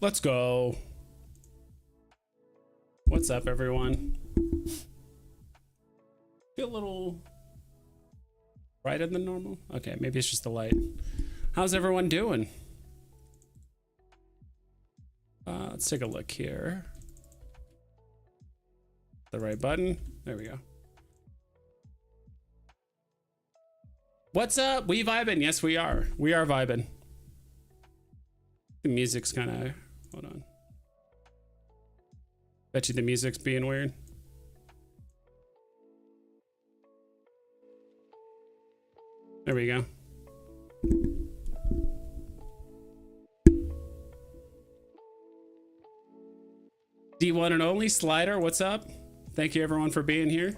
Let's go. What's up, everyone? Feel a little brighter than normal. Okay, maybe it's just the light. How's everyone doing? Let's take a look here. The right button. There we go. What's up? We vibing? Yes, we are. We are vibing. The music's kind of... Hold on. Bet you the music's being weird. There we go. D1 and only Slider, what's up? Thank you everyone for being here.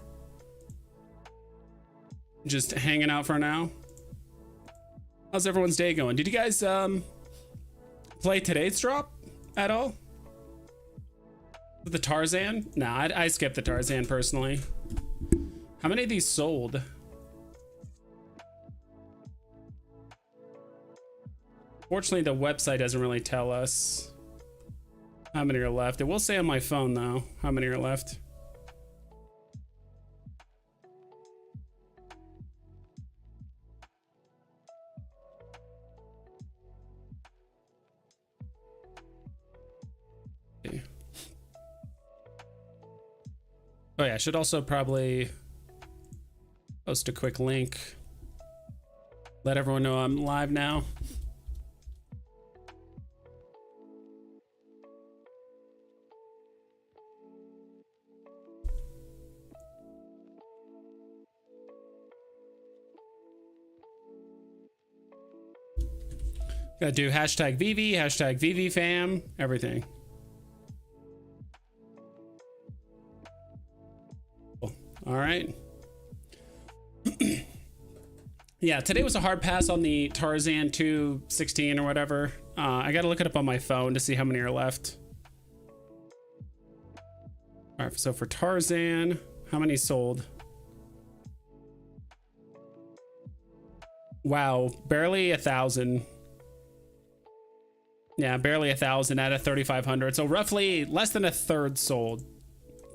Just hanging out for now. How's everyone's day going? Did you guys play today's drop at all? The Tarzan? Nah, I skipped the Tarzan personally. How many of these sold? Fortunately, the website doesn't really tell us how many are left. It will say on my phone though how many are left. Oh yeah, I should also probably post a quick link. Let everyone know I'm live now. Gotta do hashtag Veve, hashtag Veve fam, everything. All right. Yeah, today was a hard pass on the Tarzan 216 or whatever. I gotta look it up on my phone to see how many are left. All right, so for Tarzan, how many sold? Wow, barely 1,000. Yeah, barely 1,000 out of 3,500. So roughly less than a third sold,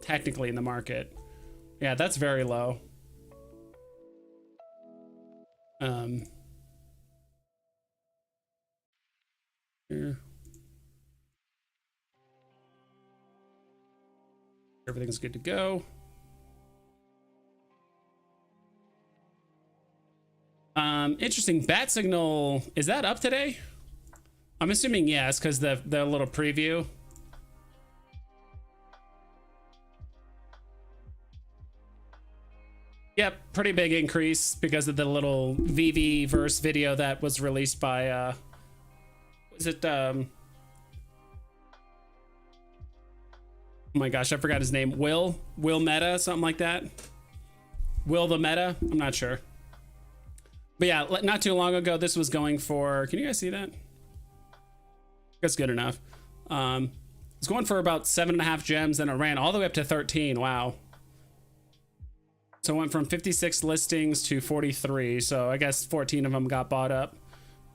technically in the market. Yeah, that's very low. Here. Everything's good to go. Interesting. Bat signal, is that up today? I'm assuming yes, because the little preview. Yep, pretty big increase because of the little Veve verse video that was released by was it oh my gosh, I forgot his name. Will Meta, something like that. Will the Meta? I'm not sure. But yeah, not too long ago this was going for, can you guys see that? That's good enough. It's going for about 7.5 gems and it ran all the way up to 13. Wow. So it went from 56 listings to 43. So I guess 14 of them got bought up.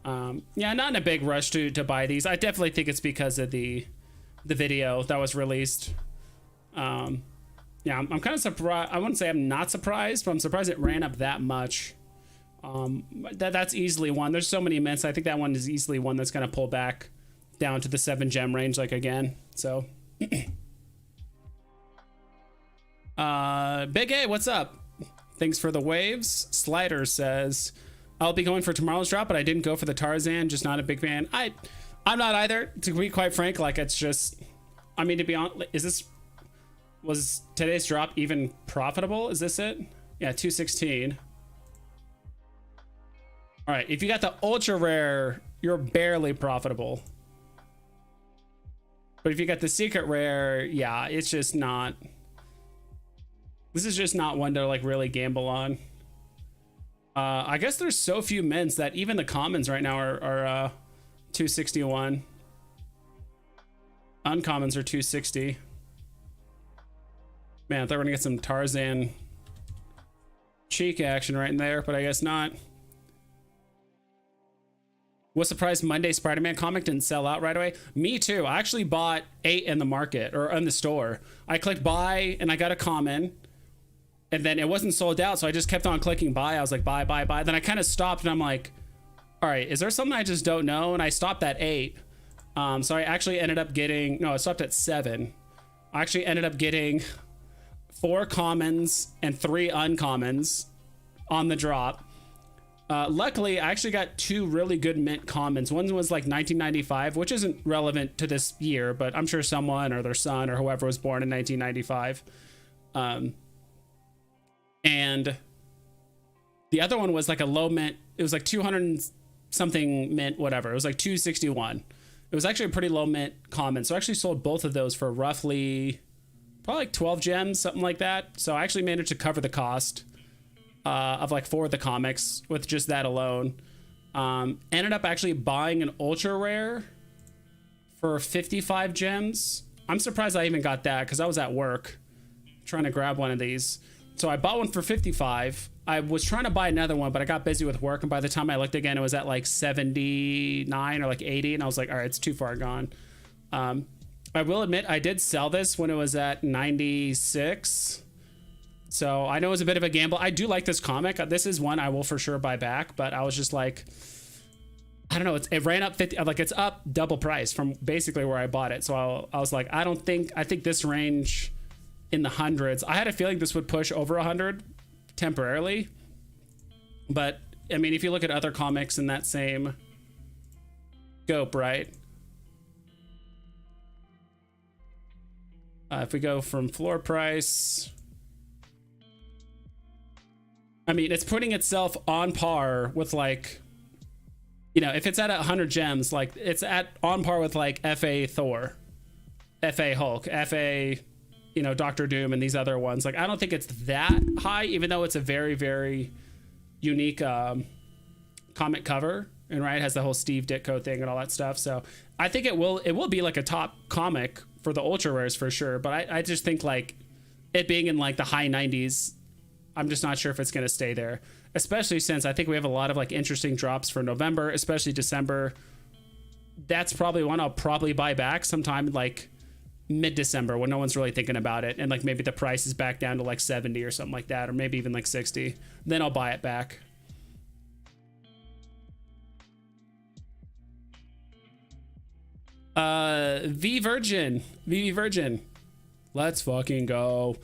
Yeah, not in a big rush to buy these. I definitely think it's because of the video that was released. Yeah, I'm kind of surprised. I wouldn't say I'm not surprised, but I'm surprised it ran up that much. That's easily one. There's so many mints. I think that one is easily one that's going to pull back down to the 7 gem range like again. So Big A, what's up? Thanks for the waves. Slider says, I'll be going for tomorrow's drop, but I didn't go for the Tarzan. Just not a big fan. I'm not either, to be quite frank. Like, it's just, I mean, to be honest, was today's drop even profitable? Is this it? Yeah, 216. All right, if you got the ultra rare, you're barely profitable. But if you got the secret rare, yeah, it's just not. This is just not one to like really gamble on. I guess there's so few mints that even the commons right now are 261. Uncommons are 260. Man, I thought we were gonna get some Tarzan cheek action right in there, but I guess not. Was surprised Monday Spider-Man comic didn't sell out right away. Me too. I actually bought 8 in the market or in the store. I clicked buy and I got a common, and then it wasn't sold out, so I just kept on clicking buy. I was like, buy, buy, buy. Then I kind of stopped and I'm like, all right, is there something I just don't know? And I stopped at 8. So I actually ended up getting, no, I stopped at 7. I actually ended up getting 4 commons and 3 uncommons on the drop. Luckily, I actually got 2 really good mint commons. One was like 1995, which isn't relevant to this year, but I'm sure someone or their son or whoever was born in 1995. And the other one was like a low mint. It was like 200 something mint, whatever. It was like 261. It was actually a pretty low mint common. So I actually sold both of those for roughly probably like 12 gems, something like that. So I actually managed to cover the cost of like 4 of the comics with just that alone. Ended up actually buying an ultra rare for 55 gems. I'm surprised I even got that because I was at work trying to grab one of these. So I bought one for 55. I was trying to buy another one, but I got busy with work, and by the time I looked again, it was at like 79 or like 80, and I was like, all right, it's too far gone. I will admit I did sell this when it was at 96. So I know it was a bit of a gamble. I do like this comic. This is one I will for sure buy back, but I was just like, I don't know. It ran up 50, like it's up double price from basically where I bought it. So I was like, I think this range in the hundreds, I had a feeling this would push over 100 temporarily. But I mean, if you look at other comics in that same scope, right? If we go from floor price, I mean, it's putting itself on par with like, you know, if it's at 100 gems, like it's on par with like FA Thor, FA Hulk, FA, you know, Doctor Doom and these other ones. Like, I don't think it's that high, even though it's a very, very unique comic cover, and right, has the whole Steve Ditko thing and all that stuff. So I think it will be like a top comic for the ultra rares for sure. But I just think like it being in like the high 90s, I'm just not sure if it's going to stay there, especially since I think we have a lot of like interesting drops for November, especially December. That's probably one I'll probably buy back sometime like mid-December when no one's really thinking about it, and like maybe the price is back down to like 70 or something like that, or maybe even like 60. Then I'll buy it back. V Virgin, let's fucking go.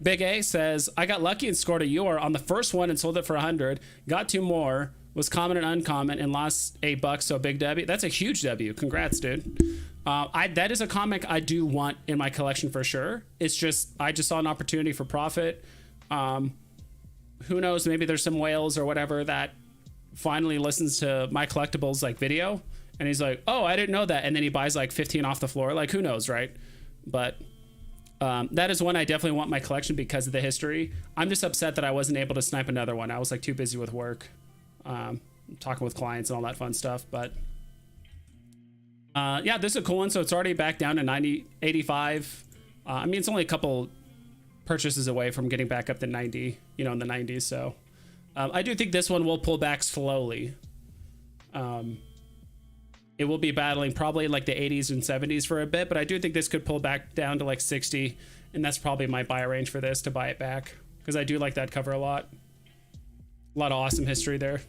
Big A says, I got lucky and scored a Yor on the first one and sold it for 100. Got 2 more, was common and uncommon, and lost $8, so big W. That's a huge W. Congrats, dude. That is a comic I do want in my collection for sure. It's just, I just saw an opportunity for profit. Who knows, maybe there's some whales or whatever that finally listens to my collectibles like video, and he's like, oh, I didn't know that, and then he buys like 15 off the floor. Like, who knows, right? But that is one I definitely want in my collection because of the history. I'm just upset that I wasn't able to snipe another one. I was like too busy with work, talking with clients and all that fun stuff. But yeah, this is a cool one. So it's already back down to 90, 85. I mean, it's only a couple purchases away from getting back up to 90, you know, in the 90s. So I do think this one will pull back slowly. It will be battling probably like the 80s and 70s for a bit, but I do think this could pull back down to like 60, and that's probably my buy range for this to buy it back, because I do like that cover a lot. A lot of awesome history there.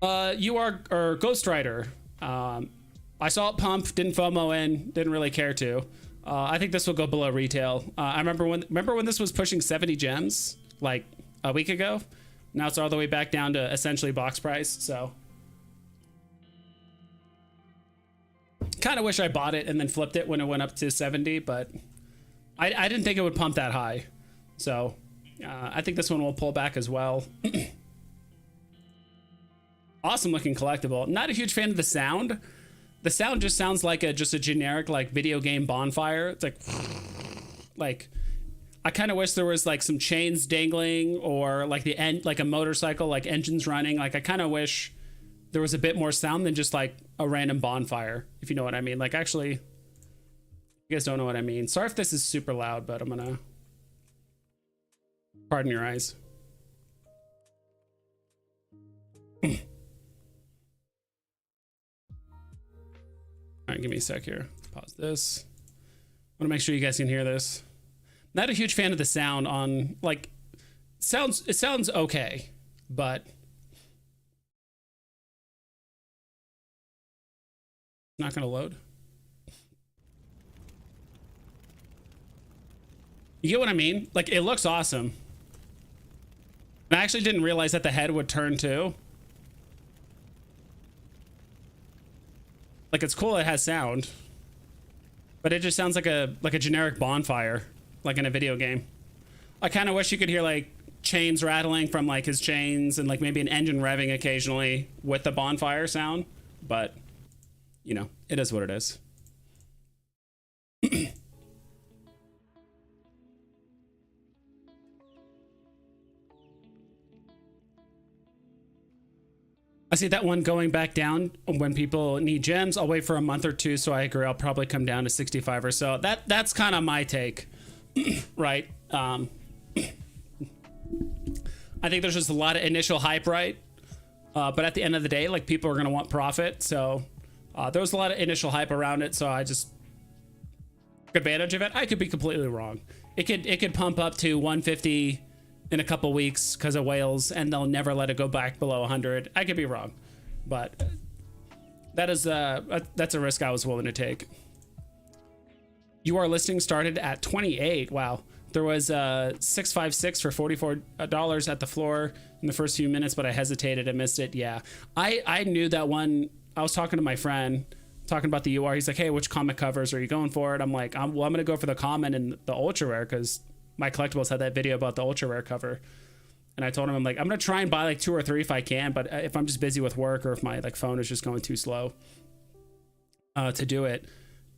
Ghost Rider. I saw it pump, didn't FOMO in, didn't really care to. I think this will go below retail. I remember when this was pushing 70 gems like a week ago. Now it's all the way back down to essentially box price. So kind of wish I bought it and then flipped it when it went up to 70, but I didn't think it would pump that high. So I think this one will pull back as well. Awesome looking collectible. Not a huge fan of the sound. The sound just sounds like just a generic like video game bonfire. It's like I kind of wish there was like some chains dangling, or like the end, like a motorcycle, like engines running. Like I kind of wish there was a bit more sound than just like a random bonfire, if you know what I mean. Like, actually, you guys don't know what I mean. Sorry if this is super loud, but I'm gonna pardon your eyes. on, give me a sec here. Pause this. I want to make sure you guys can hear this. Not a huge fan of the sound on, like, it sounds okay, but not gonna load. You get what I mean? Like, it looks awesome. And I actually didn't realize that the head would turn too. Like, it's cool it has sound, but it just sounds like a generic bonfire, like in a video game. I kind of wish you could hear like chains rattling from like his chains and like maybe an engine revving occasionally with the bonfire sound, but you know, it is what it is. I see that one going back down when people need gems. I'll wait for a month or two, so I agree. I'll probably come down to 65 or so. That's kind of my take, right? I think there's just a lot of initial hype, right? But at the end of the day, like, people are gonna want profit, so there was a lot of initial hype around it. So I just took advantage of it. I could be completely wrong. It could pump up to 150 in a couple weeks because of whales, and they'll never let it go back below 100. I could be wrong, but that's a risk I was willing to take. Your listing started at 28. Wow. There was 656 for $44 at the floor in the first few minutes, but I hesitated and missed it. Yeah, I knew that one. I was talking to my friend, talking about the UR. He's like, hey, which comic covers are you going for? And I'm like, I'm gonna go for the common and the ultra rare, because my collectibles had that video about the ultra rare cover. And I told him, I'm like, I'm gonna try and buy like 2 or 3 if I can, but if I'm just busy with work or if my like phone is just going too slow to do it.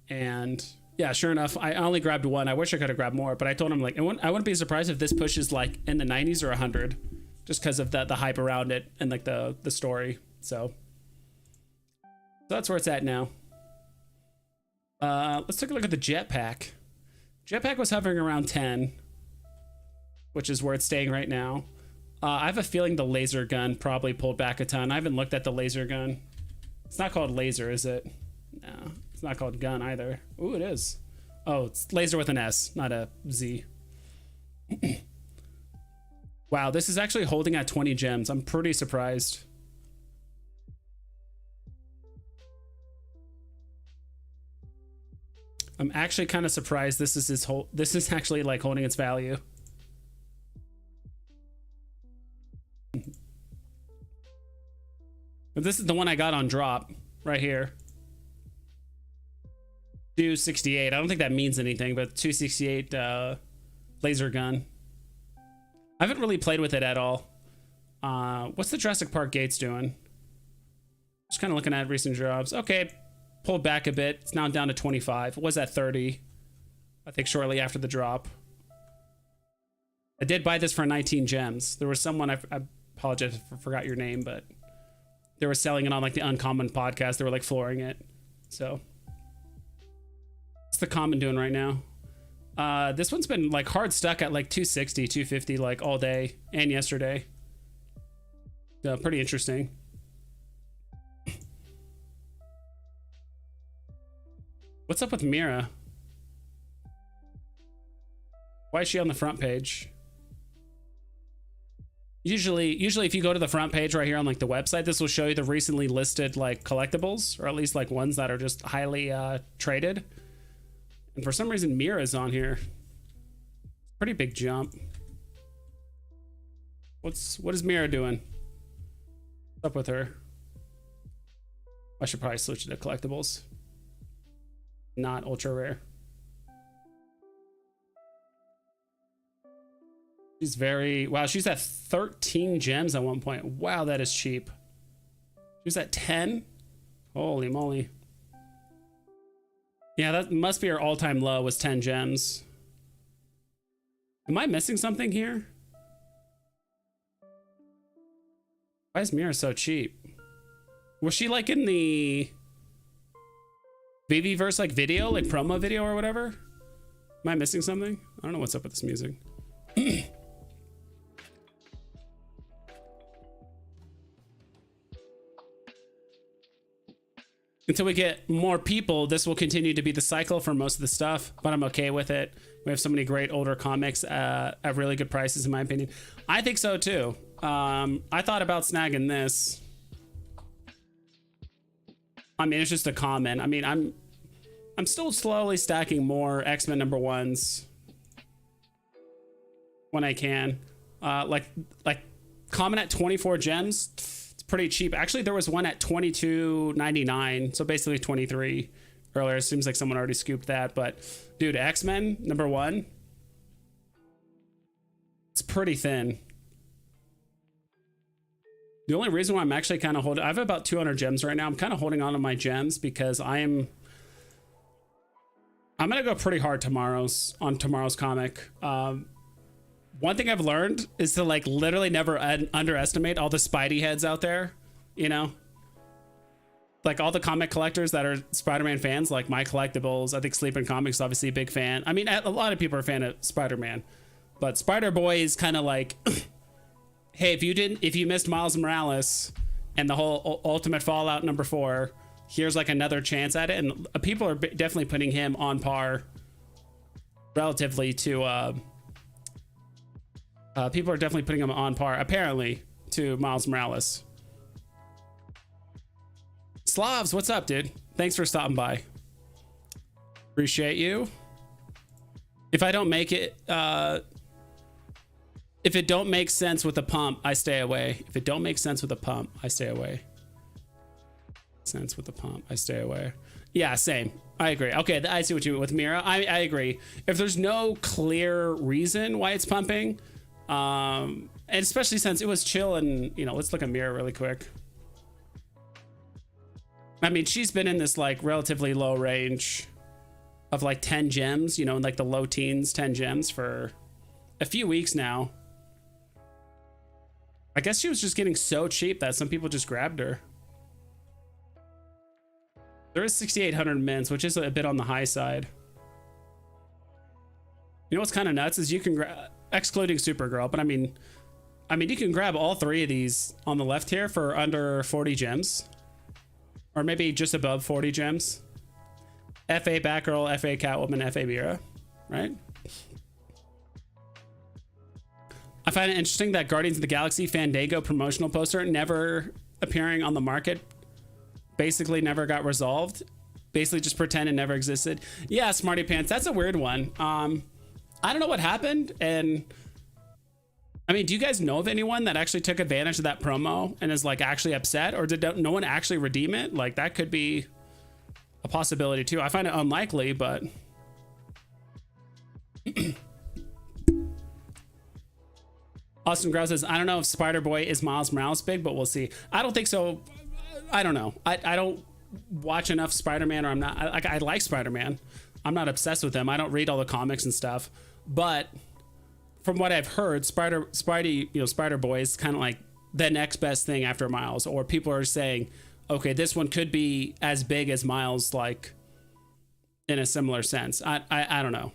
And yeah, sure enough, I only grabbed one. I wish I could have grabbed more, but I told him, like, I wouldn't be surprised if this pushes like in the 90s or 100, just because of the hype around it and like the story. So that's where it's at now. Let's take a look at the jetpack. Jetpack was hovering around 10, which is where it's staying right now. I have a feeling the laser gun probably pulled back a ton. I haven't looked at the laser gun. It's not called laser, is it? No, it's not called gun either. Ooh, it is. Oh, it's laser with an S, not a Z. Wow, this is actually holding at 20 gems. I'm pretty surprised. I'm actually kind of surprised this is actually like holding its value. But this is the one I got on drop right here. 268. I don't think that means anything, but 268 laser gun. I haven't really played with it at all. What's the Jurassic Park gates doing? Just kind of looking at recent drops. Okay, pulled back a bit. It's now down to 25. It was at 30, I think, shortly after the drop. I did buy this for 19 gems. There was someone, I apologize if I forgot your name, but they were selling it on like the Uncommon podcast. They were like flooring it. So what's the common doing right now? This one's been like hard stuck at like 260, 250 like all day and yesterday. So pretty interesting. What's up with Mira? Why is she on the front page? Usually if you go to the front page right here on like the website, this will show you the recently listed like collectibles, or at least like ones that are just highly traded. And for some reason Mira's on here. Pretty big jump. What is Mira doing? What's up with her? I should probably switch to collectibles. Not ultra rare. She's very, wow, she's at 13 gems at one point. Wow, that is cheap. She was at 10. Holy moly. Yeah, that must be her all-time low, was 10 gems. Am I missing something here? Why is Mira so cheap? Was she like in the Veveverse like video, like promo video or whatever? Am I missing something? I don't know what's up with this music. Until we get more people, this will continue to be the cycle for most of the stuff, but I'm okay with it. We have so many great older comics at really good prices, in my opinion. I think so too. I thought about snagging this. I mean, it's just a comment. I mean, I'm still slowly stacking more X-Men #1s when I can. Like common at 24 gems. It's pretty cheap. Actually, there was one at 22.99, so basically 23 earlier. It seems like someone already scooped that, but dude, X-Men #1. It's pretty thin. The only reason why I'm actually kind of holding, I have about 200 gems right now. I'm kind of holding on to my gems because I'm gonna go pretty hard on tomorrow's comic. One thing I've learned is to like literally never underestimate all the Spidey heads out there, you know, like all the comic collectors that are Spider-Man fans, like my collectibles. I think Sleeping Comics is obviously a big fan. I mean, a lot of people are a fan of Spider-Man, but Spider-Boy is kind of like, hey, if you missed Miles Morales and the whole Ultimate Fallout #4, here's like another chance at it. And people are definitely putting him on par relatively to, people are definitely putting him on par, apparently, to Miles Morales. Slavs, what's up, dude? Thanks for stopping by. Appreciate you. If I don't make it, if it don't make sense with the pump, I stay away. If it don't make sense with the pump, I stay away. Sense with the pump, I stay away. Yeah, same. I agree. Okay, I see what you mean with Mira. I agree. If there's no clear reason why it's pumping, and especially since it was chill, and you know, let's look at Mira really quick. I mean, she's been in this like relatively low range of like 10 gems, you know, in like the low teens, 10 gems for a few weeks now. I guess she was just getting so cheap that some people just grabbed her. There is 6,800 mints, which is a bit on the high side. You know what's kind of nuts is you can grab, excluding Supergirl, but I mean, you can grab all three of these on the left here for under 40 gems, or maybe just above 40 gems. FA Batgirl, FA Catwoman, FA Mira, right? I find it interesting that Guardians of the Galaxy Fandango promotional poster never appearing on the market, basically never got resolved, basically just pretend it never existed. Yeah, Smarty Pants, that's a weird one. I don't know what happened, and I mean, do you guys know of anyone that actually took advantage of that promo and is like actually upset, or did no one actually redeem it? Like that could be a possibility too. I find it unlikely, but Austin Grouse says, I don't know if Spider-Boy is Miles Morales big, but we'll see. I don't think so. I don't know. I don't watch enough Spider-Man, or I'm not, I like Spider-Man. I'm not obsessed with him. I don't read all the comics and stuff, but from what I've heard, Spidey, you know, Spider-Boy is kind of like the next best thing after Miles, or people are saying, okay, this one could be as big as Miles, like in a similar sense. I don't know.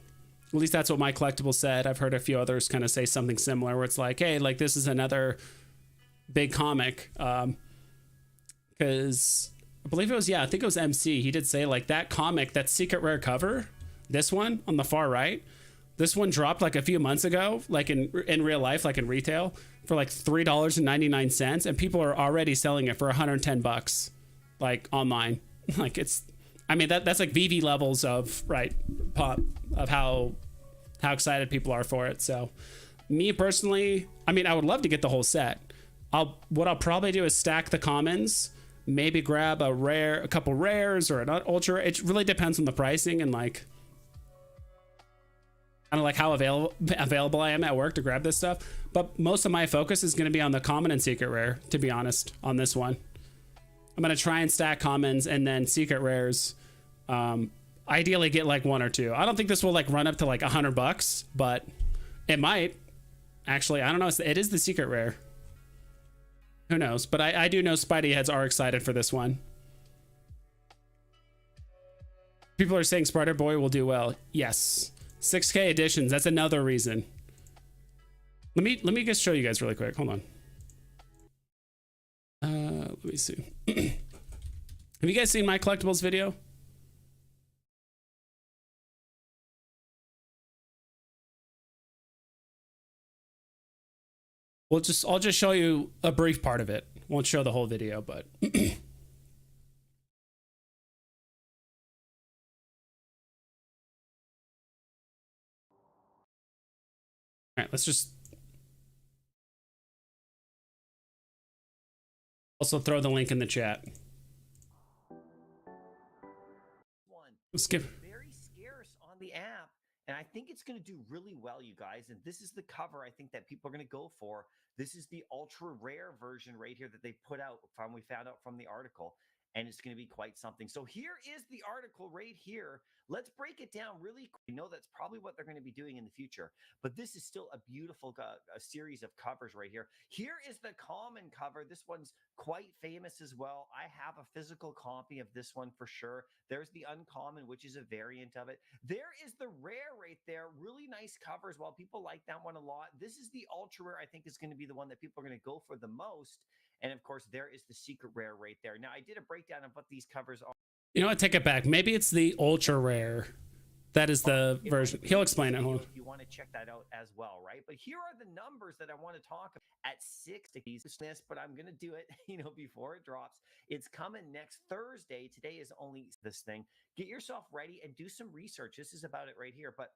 At least that's what my collectible said. I've heard a few others kind of say something similar, where it's like, hey, like this is another big comic. Because I believe it was, I think it was MC. He did say like that comic, that secret rare cover, this one on the far right, this one dropped like a few months ago, like in real life, like in retail, for like $3.99, and people are already selling it for $110, like online. Like it's, I mean, that's like Veve levels of pop, of how excited people are for it. So me personally, I mean, I would love to get the whole set. What I'll probably do is stack the commons, maybe grab a couple rares or an ultra. It really depends on the pricing and like kind of like how available I am at work to grab this stuff. But most of my focus is going to be on the common and secret rare, to be honest, on this one. I'm going to try and stack commons and then secret rares. Ideally get like one or two. I don't think this will like run up to like $100, but it might. Actually, I don't know. It is the secret rare. Who knows? But I do know Spidey heads are excited for this one. People are saying Spider-Boy will do well. Yes. 6K editions. That's another reason. Let me just show you guys really quick. Hold on. Let me see. Have you guys seen my collectibles video? I'll just show you a brief part of it. Won't show the whole video, but all right, let's just also throw the link in the chat. Skip. Very scarce on the app, and I think it's going to do really well, you guys. And this is the cover I think that people are going to go for. This is the ultra rare version right here that they put out from, we found out from the article, and it's going to be quite something. So here is the article right here. Let's break it down really quick. I know that's probably what they're going to be doing in the future, but this is still a beautiful a series of covers right here. Here is the common cover. This one's quite famous as well. I have a physical copy of this one for sure. There's the uncommon, which is a variant of it. There is the rare right there. Really nice covers. While people like that one a lot, this is the ultra rare. I think is going to be the one that people are going to go for the most. And of course, there is the secret rare right there. Now, I did a breakdown of what these covers are. You know what? Take it back. Maybe it's the ultra rare. That is the version. He'll explain it. If you want to check that out as well, right? But here are the numbers that I want to talk about at 60. But I'm going to do it, before it drops. It's coming next Thursday. Today is only this thing. Get yourself ready and do some research. This is about it right here. But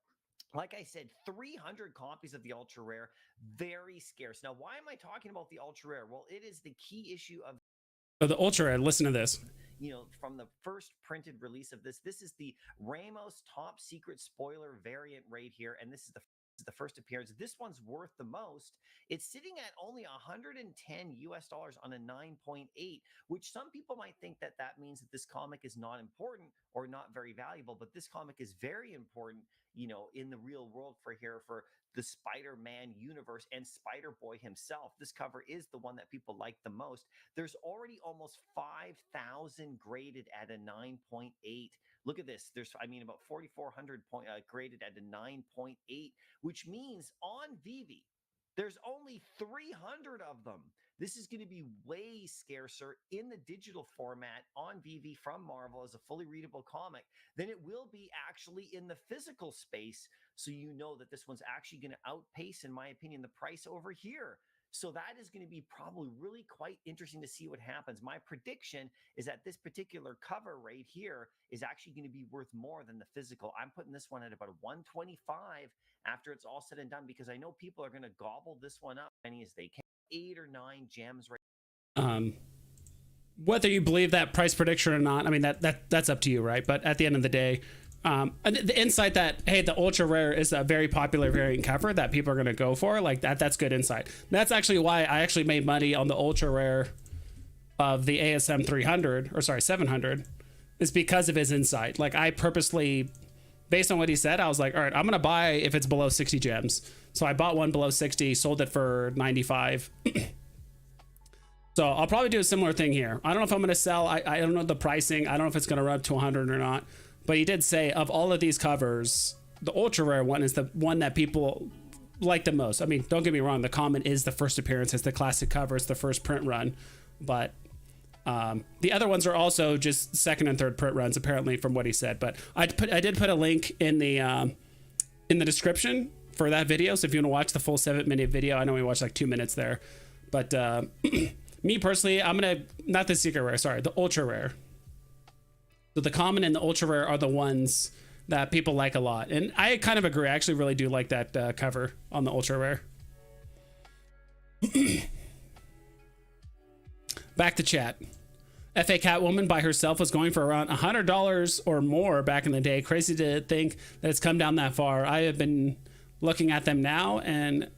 like I said, 300 copies of the ultra rare, very scarce. Now, why am I talking about the ultra rare? Well, it is the key issue of the ultra rare. Listen to this. From the first printed release of this is the Ramos top secret spoiler variant right here. And this is the first appearance. This one's worth the most. It's sitting at only $110 on a 9.8, which some people might think that means that this comic is not important or not very valuable, but this comic is very important, in the real world for the Spider-Man universe and Spider-Boy himself. This cover is the one that people like the most. There's already almost 5,000 graded at a 9.8. Look at this. There's, about 4,400 graded at a 9.8, which means on Veve, there's only 300 of them. This is going to be way scarcer in the digital format on Veve from Marvel as a fully readable comic than it will be actually in the physical space. So that this one's actually going to outpace, in my opinion, the price over here. So that is going to be probably really quite interesting to see what happens. My prediction is that this particular cover right here is actually going to be worth more than the physical. I'm putting this one at about 125 after it's all said and done, because I know people are going to gobble this one up as many as they can. 8 or 9 gems right. Whether you believe that price prediction or not, that's up to you, right? But at the end of the day, the insight that, hey, the ultra rare is a very popular variant cover that people are going to go for, like that's good insight. That's actually why I actually made money on the ultra rare of the ASM 700, is because of his insight. Like, I purposely, based on what he said, I was like, all right, I'm going to buy if it's below 60 gems. So I bought one below 60, sold it for 95. So I'll probably do a similar thing here. I don't know if I'm going to sell. I don't know the pricing. I don't know if it's going to run up to 100 or not. But he did say, of all of these covers, the ultra rare one is the one that people like the most. Don't get me wrong. The common is the first appearance. It's the classic cover. It's the first print run. But the other ones are also just second and third print runs, apparently, from what he said. But I did put a link in the description for that video. So if you want to watch the full 7-minute video, I know we watched like 2 minutes there. But me personally, I'm going to, not the secret rare, sorry, the ultra rare. So the common and the ultra rare are the ones that people like a lot. And I kind of agree. I actually really do like that cover on the ultra rare. Back to chat. FA Catwoman by herself was going for around $100 or more back in the day. Crazy to think that it's come down that far. I have been looking at them now, and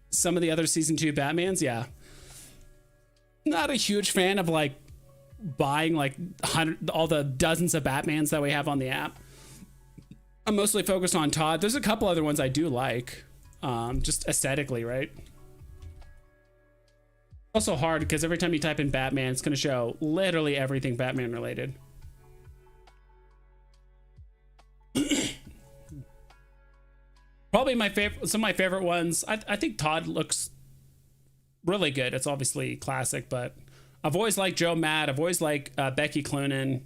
some of the other season 2 Batmans, yeah. Not a huge fan of like buying like all the dozens of Batmans that we have on the app. I'm mostly focused on Todd. There's a couple other ones I do like, just aesthetically, right? Also hard because every time you type in Batman, it's going to show literally everything Batman related. Probably some of my favorite ones. I think Todd looks really good. It's obviously classic, but I've always liked Joe Mad. I've always liked Becky Cloonan.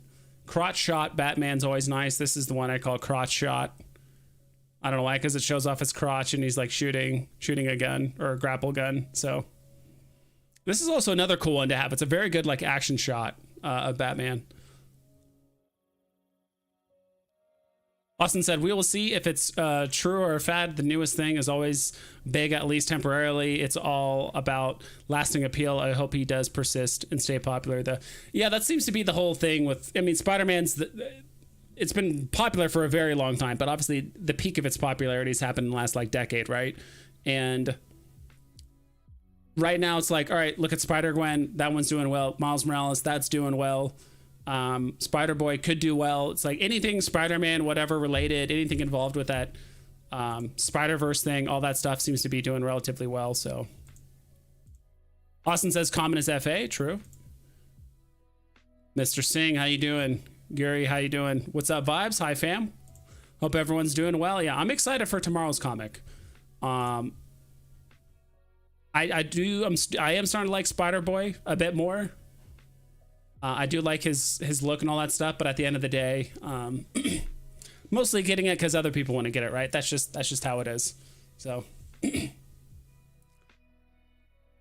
Crotch shot Batman's always nice. This is the one I call crotch shot. I don't know why, because it shows off his crotch and he's like shooting a gun or a grapple gun. So this is also another cool one to have. It's a very good like action shot of Batman. Austin said, we will see if it's true or a fad. The newest thing is always big, at least temporarily. It's all about lasting appeal. I hope he does persist and stay popular. Yeah, that seems to be the whole thing with, I mean, Spider-Man's, it's been popular for a very long time, but obviously the peak of its popularity has happened in the last like decade, right? And right now it's like, all right, look at Spider-Gwen. That one's doing well. Miles Morales, that's doing well. Spider-Boy could do well. It's like anything Spider-Man, whatever related, anything involved with that Spider-Verse thing, all that stuff seems to be doing relatively well. So Austin says common is FA. True. Mr. Singh, how you doing? Gary, how you doing? What's up, Vibes? Hi, fam. Hope everyone's doing well. Yeah, I'm excited for tomorrow's comic. I am starting to like Spider-Boy a bit more. I do like his look and all that stuff, but at the end of the day, mostly getting it because other people want to get it, right? That's just how it is. So,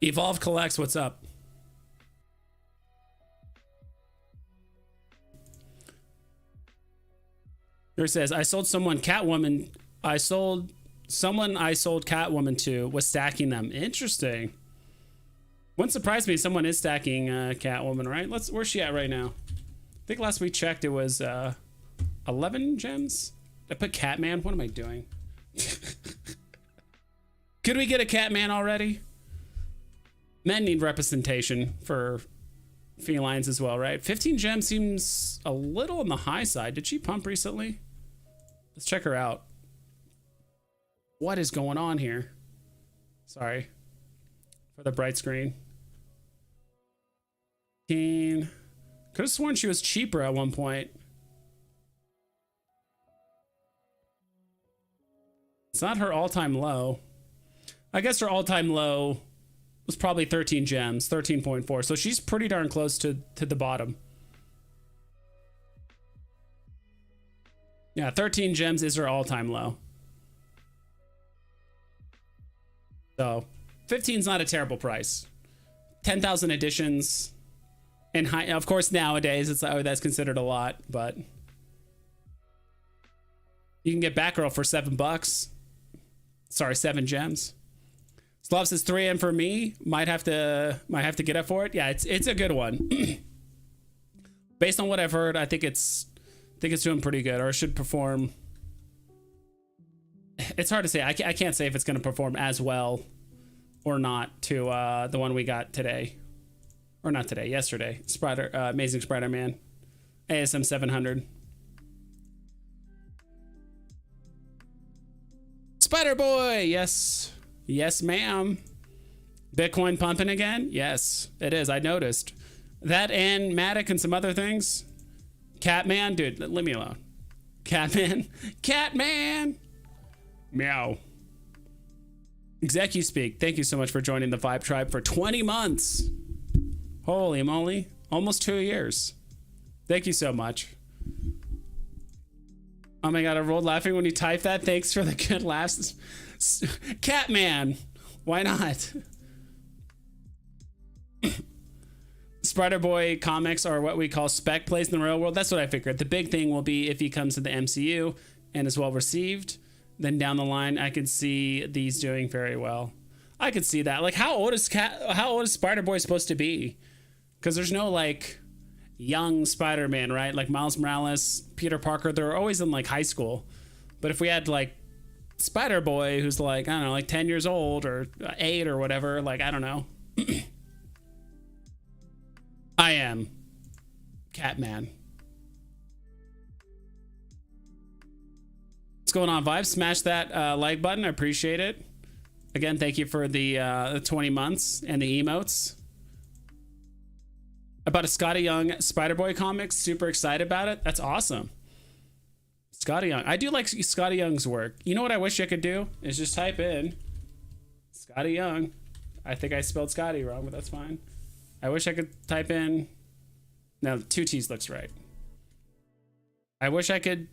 Evolve collects. What's up? Here says, I sold Catwoman to was stacking them. Interesting. Wouldn't surprise me if someone is stacking Catwoman, right? Where's she at right now? I think last we checked it was 11 gems. I put Catman. What am I doing? Could we get a Catman already? Men need representation for felines as well, right? 15 gems seems a little on the high side. Did she pump recently? Let's check her out. What is going on here? Sorry for the bright screen. Could have sworn she was cheaper at one point. It's not her all-time low. I guess her all-time low was probably 13 gems, 13.4. So she's pretty darn close to the bottom. Yeah, 13 gems is her all-time low. So 15 is not a terrible price. 10,000 editions. And high, of course, nowadays it's like, oh, that's considered a lot, but you can get Batgirl for $7. Sorry, 7 gems. Slav says 3M for me. Might have to get up for it. Yeah, it's a good one. Based on what I've heard, I think it's doing pretty good, or it should perform. It's hard to say. I can't say if it's going to perform as well or not to the one we got today. Or not today, yesterday. Amazing Spider-Man. ASM 700. Spider-Boy! Yes. Yes, ma'am. Bitcoin pumping again? Yes, it is. I noticed. That and Matic and some other things. Catman? Dude, leave me alone. Catman? Catman! Meow. ExecuSpeak, thank you so much for joining the Vibe Tribe for 20 months. Holy moly. Almost 2 years. Thank you so much. Oh my god, I rolled laughing when you typed that. Thanks for the good laughs. Catman. Why not? Spider-Boy comics are what we call spec plays in the real world. That's what I figured. The big thing will be if he comes to the MCU and is well received, then down the line I could see these doing very well. I could see that. Like, how old is Spider-Boy supposed to be? Because there's no like young Spider-Man, right? Like Miles Morales, Peter Parker, they're always in like high school. But if we had like Spider-Boy who's like, I don't know, like 10 years old or 8 or whatever, like, I don't know. I am Catman. What's going on, Vibes? Smash that like button. I appreciate it. Again, thank you for the 20 months and the emotes. About a Scotty Young Spider-Boy comic. Super excited about it. That's awesome. Scotty Young. I do like Scotty Young's work. You know what I wish I could do? Is just type in Scotty Young. I think I spelled Scotty wrong, but that's fine. I wish I could type in. No, 2 T's looks right. I wish I could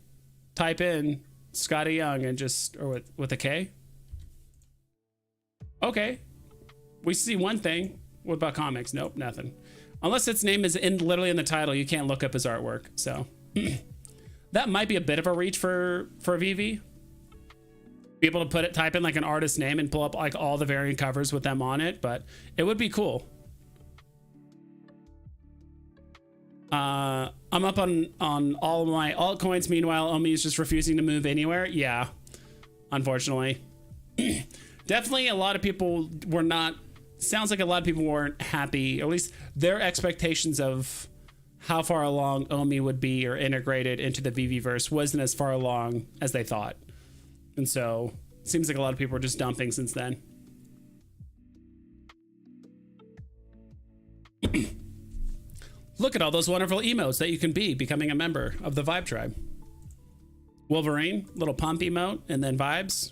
type in Scotty Young and just, or with a K. Okay. We see one thing. What about comics? Nope, nothing. Unless its name is literally in the title, you can't look up his artwork. So that might be a bit of a reach for Veve. Be able to type in like an artist's name and pull up like all the variant covers with them on it, but it would be cool. I'm up on all of my altcoins. Meanwhile, Omi is just refusing to move anywhere. Yeah, unfortunately. Definitely a lot of people were not, sounds like a lot of people weren't happy, or at least their expectations of how far along Omi would be or integrated into the Veveverse wasn't as far along as they thought. And so it seems like a lot of people are just dumping since then. Look at all those wonderful emotes that you can be becoming a member of the Vibe Tribe. Wolverine, little pump emote, and then vibes.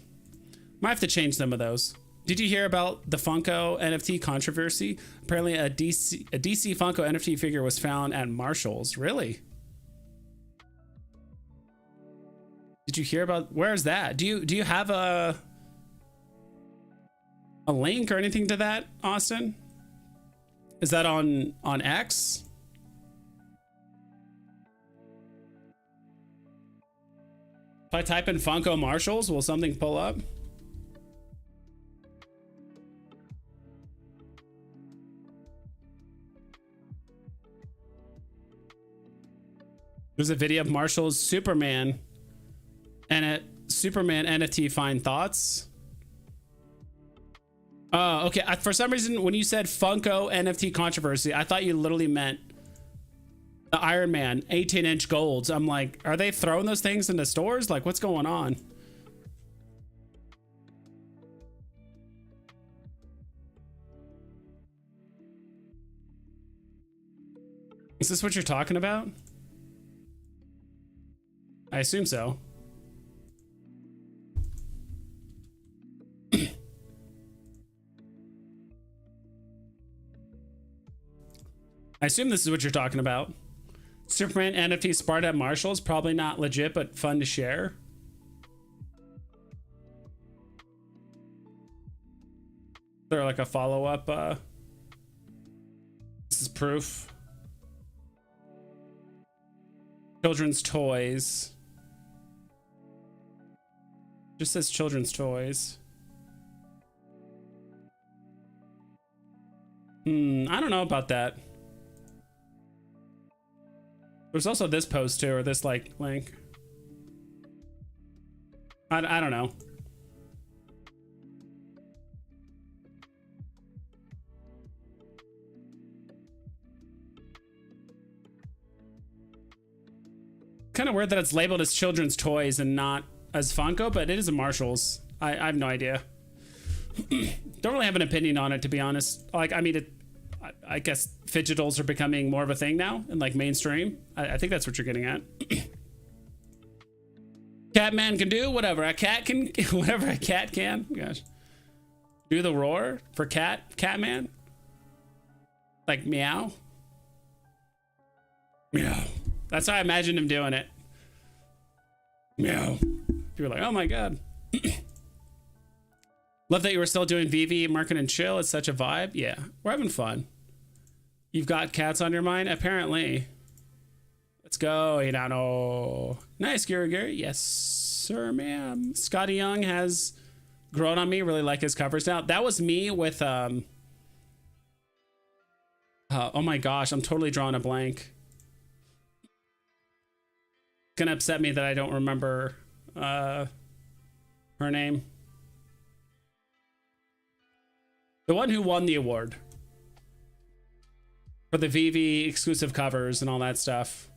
Might have to change some of those. Did you hear about the Funko NFT controversy? Apparently a DC Funko NFT figure was found at Marshall's. Really? Did you hear about, where's that? Do you have a link or anything to that, Austin? Is that on X? If I type in Funko Marshalls, will something pull up? There's a video of Marshall's Superman and a Superman NFT find thoughts. Oh, okay. For some reason, when you said Funko NFT controversy, I thought you literally meant the Iron Man 18-inch golds. I'm like, are they throwing those things into stores? Like, what's going on? Is this what you're talking about? I assume so. I assume this is what you're talking about. Superman NFT spart at Marshall's, probably not legit, but fun to share. Is there like a follow-up? This is proof. Children's toys. Just says children's toys. I don't know about that. There's also this post too, or this like link. I don't know. Kind of weird that it's labeled as children's toys and not as Funko, but it is a Marshall's. I have no idea. Don't really have an opinion on it, to be honest. Like, I mean, I guess fidgetals are becoming more of a thing now and like mainstream. I think that's what you're getting at. Catman can do whatever a cat can, whatever a cat can. Gosh, do the roar for Catman. Like meow, meow. That's how I imagined him doing it. Meow. You were like, oh my god. Love that you were still doing Veve, Market and Chill. It's such a vibe. Yeah, we're having fun. You've got cats on your mind, apparently. Let's go, Hinano. Nice, Gary. Yes, sir, ma'am. Scotty Young has grown on me. Really like his covers now. That was me with oh my gosh, I'm totally drawing a blank. It's gonna upset me that I don't remember her name. The one who won the award for the Veve exclusive covers and all that stuff.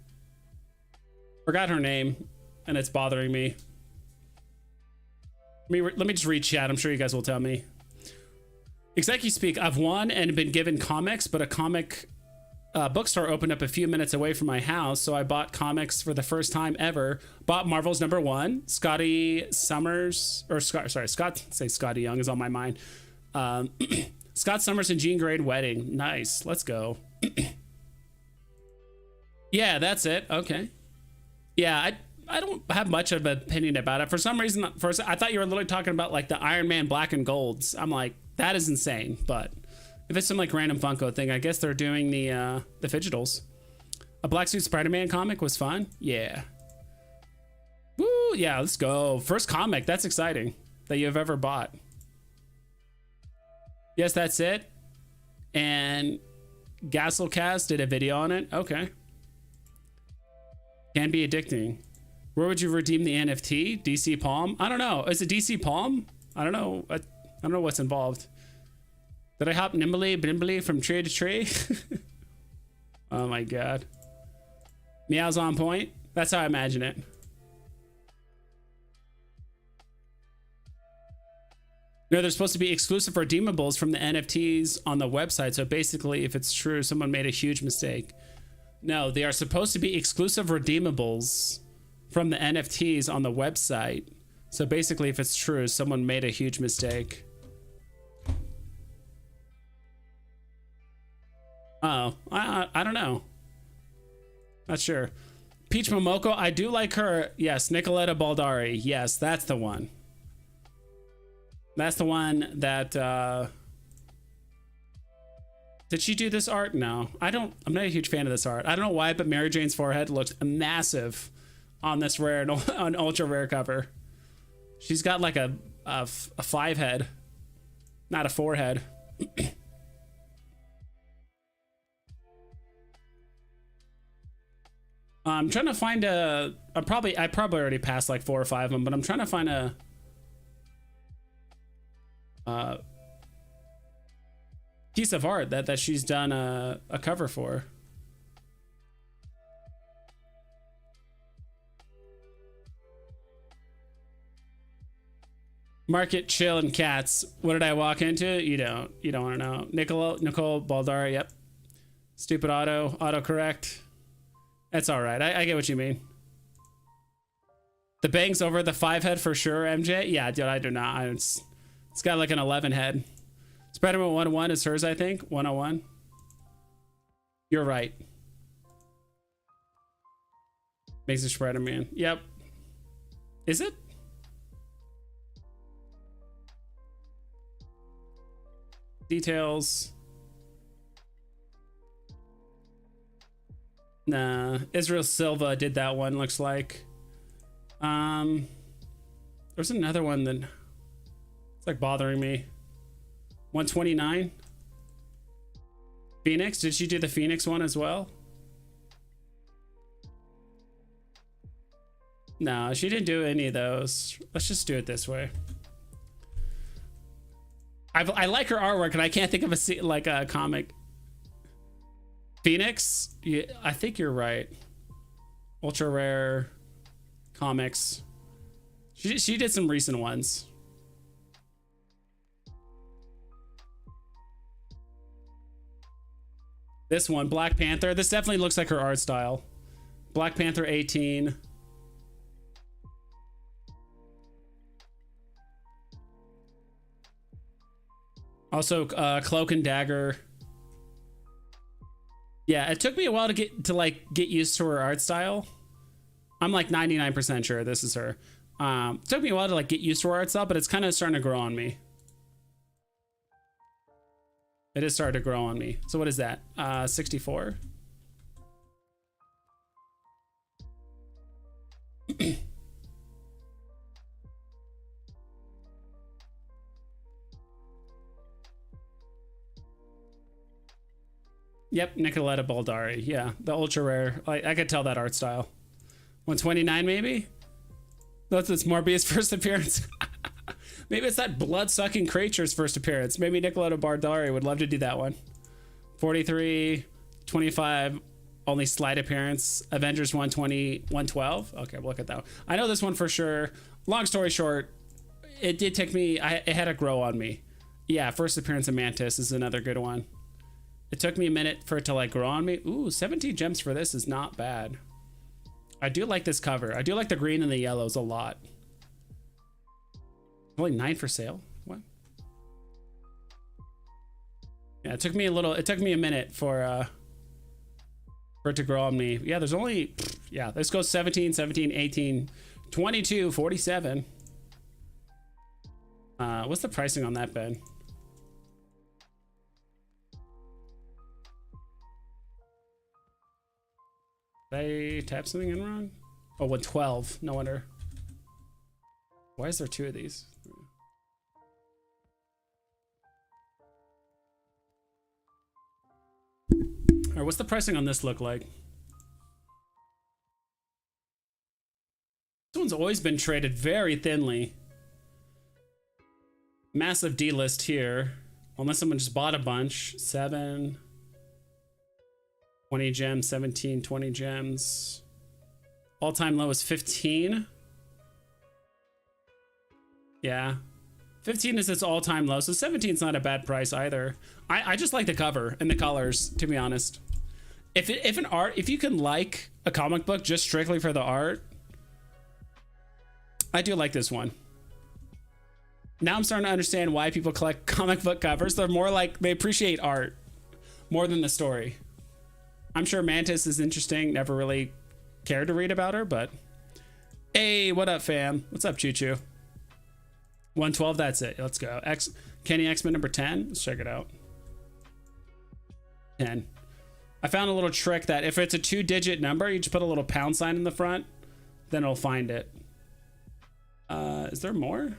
Forgot her name, and it's bothering me. Let me just read chat. I'm sure you guys will tell me. Executive speak. I've won and been given comics, but a comic bookstore opened up a few minutes away from my house, so I bought comics for the first time ever. Bought Marvel's #1. Scotty Summers, or Scott. Sorry, Scott. Say Scotty Young is on my mind. Scott Summers and Jean Grey wedding. Nice. Let's go. Yeah, that's it. Okay. Yeah, I don't have much of an opinion about it. For some reason, first I thought you were literally talking about like the Iron Man black and golds. I'm like, that is insane. But if it's some like random Funko thing, I guess they're doing the Fidgetals. A Black Suit Spider-Man comic was fun. Yeah. Woo, yeah, let's go. First comic, that's exciting, that you've ever bought. Yes, that's it. And Gasselcast did a video on it. Okay. Can be addicting. Where would you redeem the NFT? DC Palm? I don't know. Is it DC Palm? I don't know. I don't know what's involved. Did I hop nimbly from tree to tree? Oh my god. Meow's on point. That's how I imagine it. No, they're supposed to be exclusive redeemables from the NFTs on the website. So basically, if it's true, someone made a huge mistake. No, they are supposed to be exclusive redeemables from the NFTs on the website. So basically, if it's true, someone made a huge mistake. Oh, I don't know. Not sure. Peach Momoko, I do like her. Yes, Nicoletta Baldari. Yes, that's the one. That's the one that did she do this art? No, I'm not a huge fan of this art. I don't know why, but Mary Jane's forehead looks massive on this rare an ultra rare cover. She's got like a 5 head, not a 4 head. I'm trying to find I probably already passed like 4 or 5 of them, but I'm trying to find a piece of art that she's done a cover for. Market, chill, and cats. What did I walk into? You don't want to know. Nicole Baldari. Yep. Stupid autocorrect. That's all right. I get what you mean. The bangs over the 5 head for sure, MJ. Yeah, dude, I do not. It's got like an 11 head. Spider-Man 101 is hers, I think. 101. You're right. Makes a Spider-Man. Yep. Is it? Details. Nah. Israel Silva did that one, looks like. There's another one that it's like bothering me. 129. Phoenix, did she do the Phoenix one as well? No, she didn't do any of those. Let's just do it this way. I like her artwork, and I can't think of a comic. Phoenix, yeah, I think you're right. Ultra rare comics. She did some recent ones. This one, Black Panther. This definitely looks like her art style. Black Panther 18. Also, Cloak and Dagger. Yeah, it took me a while to get used to her art style. I'm like 99% sure this is her. It took me a while to get used to her art style, but it's kind of starting to grow on me. It is starting to grow on me. So what is that? 64. Yep, Nicoletta Baldari. Yeah, the ultra rare. I could tell that art style. 129 maybe? That's Morbius' first appearance. Maybe it's that blood-sucking creature's first appearance. Maybe Nicoletta Baldari would love to do that one. 43, 25, only slight appearance. Avengers 120, 112. Okay, we'll look at that one. I know this one for sure. Long story short, it did take me, it had to grow on me. Yeah, first appearance of Mantis is another good one. It took me a minute for it to grow on me. Ooh, 17 gems for this is not bad. I do like this cover. I do like the green and the yellows a lot. Only 9 for sale. What? Yeah, it took me a minute for it to grow on me. Yeah, there's only, yeah, this goes 17, 17, 18, 22, 47. What's the pricing on that bed? Did I tap something in wrong? Oh, 112. No wonder. Why is there two of these? All right, what's the pricing on this look like? This one's always been traded very thinly. Massive D list here. Unless someone just bought a bunch. 7. 20 gems, 17, 20 gems. All-time low is 15. Yeah. 15 is its all-time low, so 17 is not a bad price either. I just like the cover and the colors, to be honest. If you can like a comic book just strictly for the art, I do like this one. Now I'm starting to understand why people collect comic book covers. They're more like, they appreciate art more than the story. I'm sure Mantis is interesting. Never really cared to read about her, but hey, what up, fam? What's up, Choo Choo? 112, that's it. Let's go. Kenny X-Men number 10. Let's check it out. 10. I found a little trick that if it's a 2-digit number, you just put a little pound sign in the front, then it'll find it. Is there more?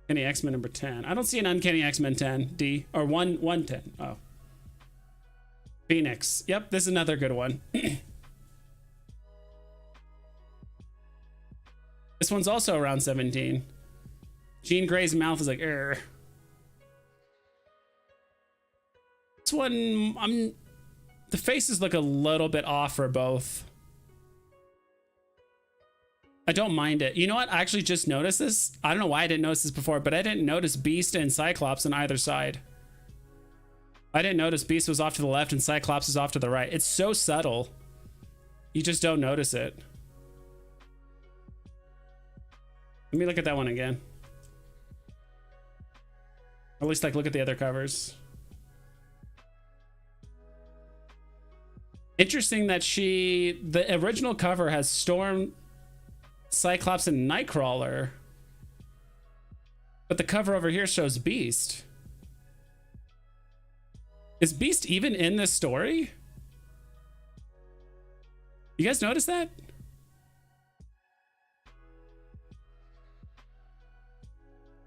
Kenny X-Men number 10. I don't see an Uncanny X-Men 10, D, or 110. Oh. Phoenix. Yep, this is another good one. This one's also around 17. Jean Grey's mouth is like, Err. This one, the faces look a little bit off for both. I don't mind it. You know what? I actually just noticed this. I don't know why I didn't notice this before, but I didn't notice Beast and Cyclops on either side. I didn't notice Beast was off to the left and Cyclops is off to the right. It's so subtle. You just don't notice it. Let me look at that one again. Or at least like look at the other covers. Interesting that the original cover has Storm, Cyclops, and Nightcrawler, but the cover over here shows Beast. Is Beast even in this story? You guys notice that?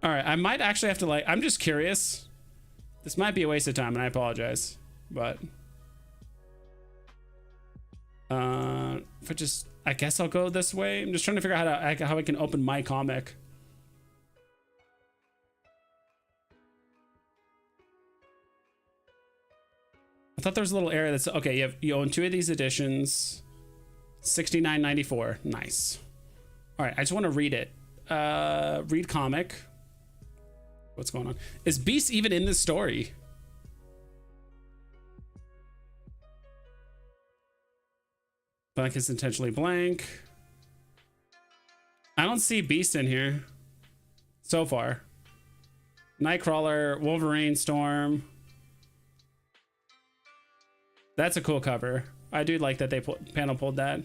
All right, I might actually have to I'm just curious. This might be a waste of time and I apologize, but if I guess I'll go this way. I'm just trying to figure out how I can open my comic. I thought there was a little area that's okay. You own 2 of these editions. $69.94. Nice. All right, I just want to read it. Read comic. What's going on? Is Beast even in this story? Blank is intentionally blank. I don't see Beast in here so far. Nightcrawler, Wolverine, Storm. That's a cool cover. I do like that they panel pulled that.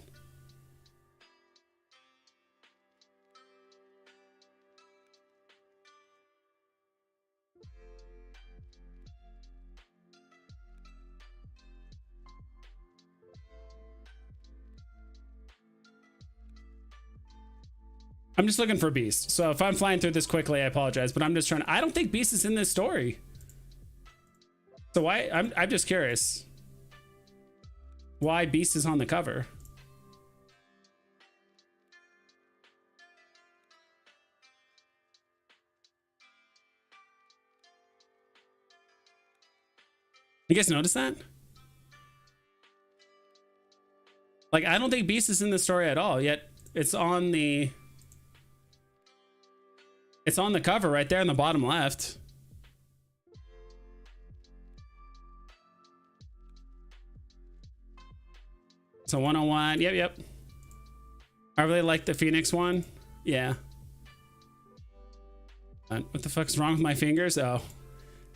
I'm just looking for Beast. So if I'm flying through this quickly, I apologize, but I'm just trying to, I don't think Beast is in this story. So why, I'm just curious why Beast is on the cover. You guys notice that? Like, I don't think Beast is in the story at all, yet it's on the cover right there in the bottom left. So 101. Yep. I really like the Phoenix one. Yeah. What the fuck's wrong with my fingers? Oh,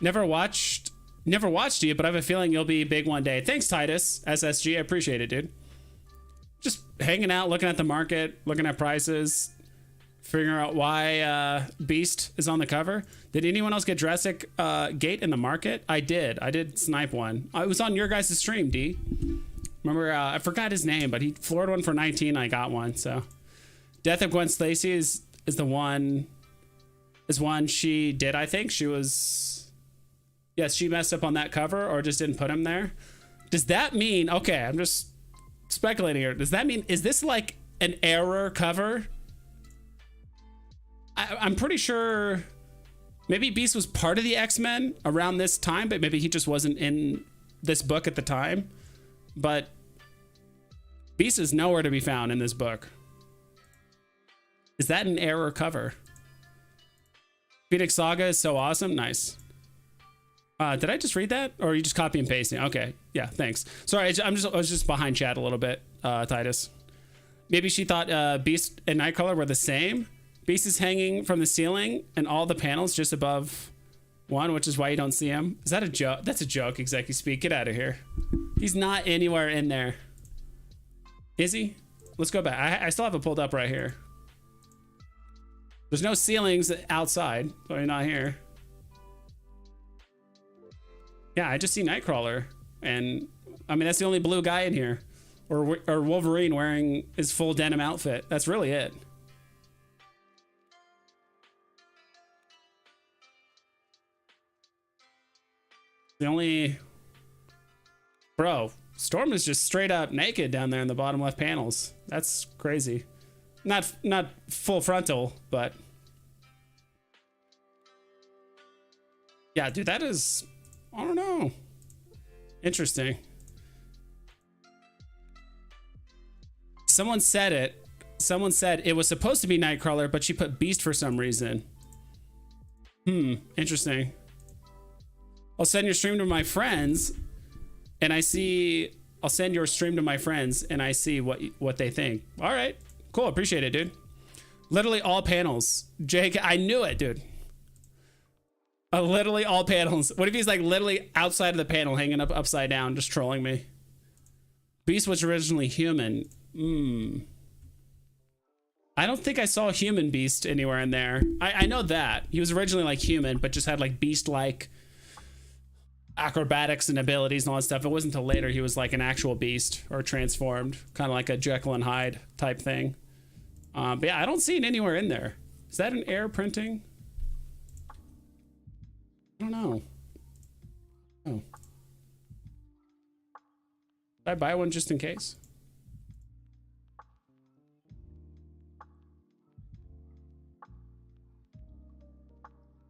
never watched you, but I have a feeling you'll be big one day. Thanks, Titus SSG. I appreciate it, dude. Just hanging out, looking at the market, looking at prices, figuring out why Beast is on the cover. Did anyone else get Jurassic Gate in the market? I did snipe one. I was on your guys' stream, D. Remember, I forgot his name, but he floored one for 19. I got one. So Death of Gwen Stacy is one she did. I think she was, yes, she messed up on that cover or just didn't put him there. Does that mean, okay, I'm just speculating here. Does that mean, is this like an error cover? I'm pretty sure maybe Beast was part of the X-Men around this time, but maybe he just wasn't in this book at the time. But Beast is nowhere to be found in this book. Is that an error cover? Phoenix Saga is so awesome. Nice. Did I just read that? Or are you just copy and pasting? Okay. Yeah, thanks. Sorry, I was just behind chat a little bit, Titus. Maybe she thought Beast and Nightcrawler were the same. Beast is hanging from the ceiling and all the panels just above one, which is why you don't see him. Is that a joke? That's a joke, Executive Speak. Get out of here. He's not anywhere in there. Is he? Let's go back. I still have it pulled up right here. There's no ceilings outside, so you're not here. Yeah, I just see Nightcrawler. And, I mean, that's the only blue guy in here. Or Wolverine wearing his full denim outfit. That's really it. The only... Bro, Storm is just straight up naked down there in the bottom left panels. That's crazy. Not full frontal, but... Yeah, dude, that is... I don't know. Interesting. Someone said it. Someone said it was supposed to be Nightcrawler, but she put Beast for some reason. Interesting. I'll send your stream to my friends, and I see... I'll send your stream to my friends, and I see what they think. All right. Cool. Appreciate it, dude. Literally all panels. Jake, I knew it, dude. Literally all panels. What if he's like literally outside of the panel, hanging up upside down, just trolling me? Beast was originally human. I don't think I saw human Beast anywhere in there. I know that. He was originally like human, but just had like Beast-like acrobatics and abilities and all that stuff. It wasn't until later he was like an actual Beast or transformed, kind of like a Jekyll and Hyde type thing. But yeah, I don't see it anywhere in there. Is that an air printing? I don't know. Oh. Did I buy one just in case?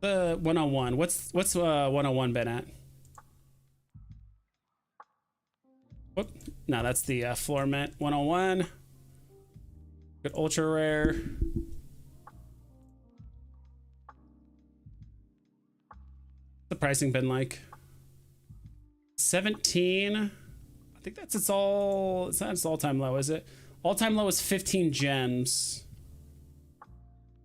The 101. What's 101 been at? Whoop. No, that's the floor mat. 101. Good ultra rare. The pricing been like 17. I think that's its all-time low, is it? All-time low is 15 gems.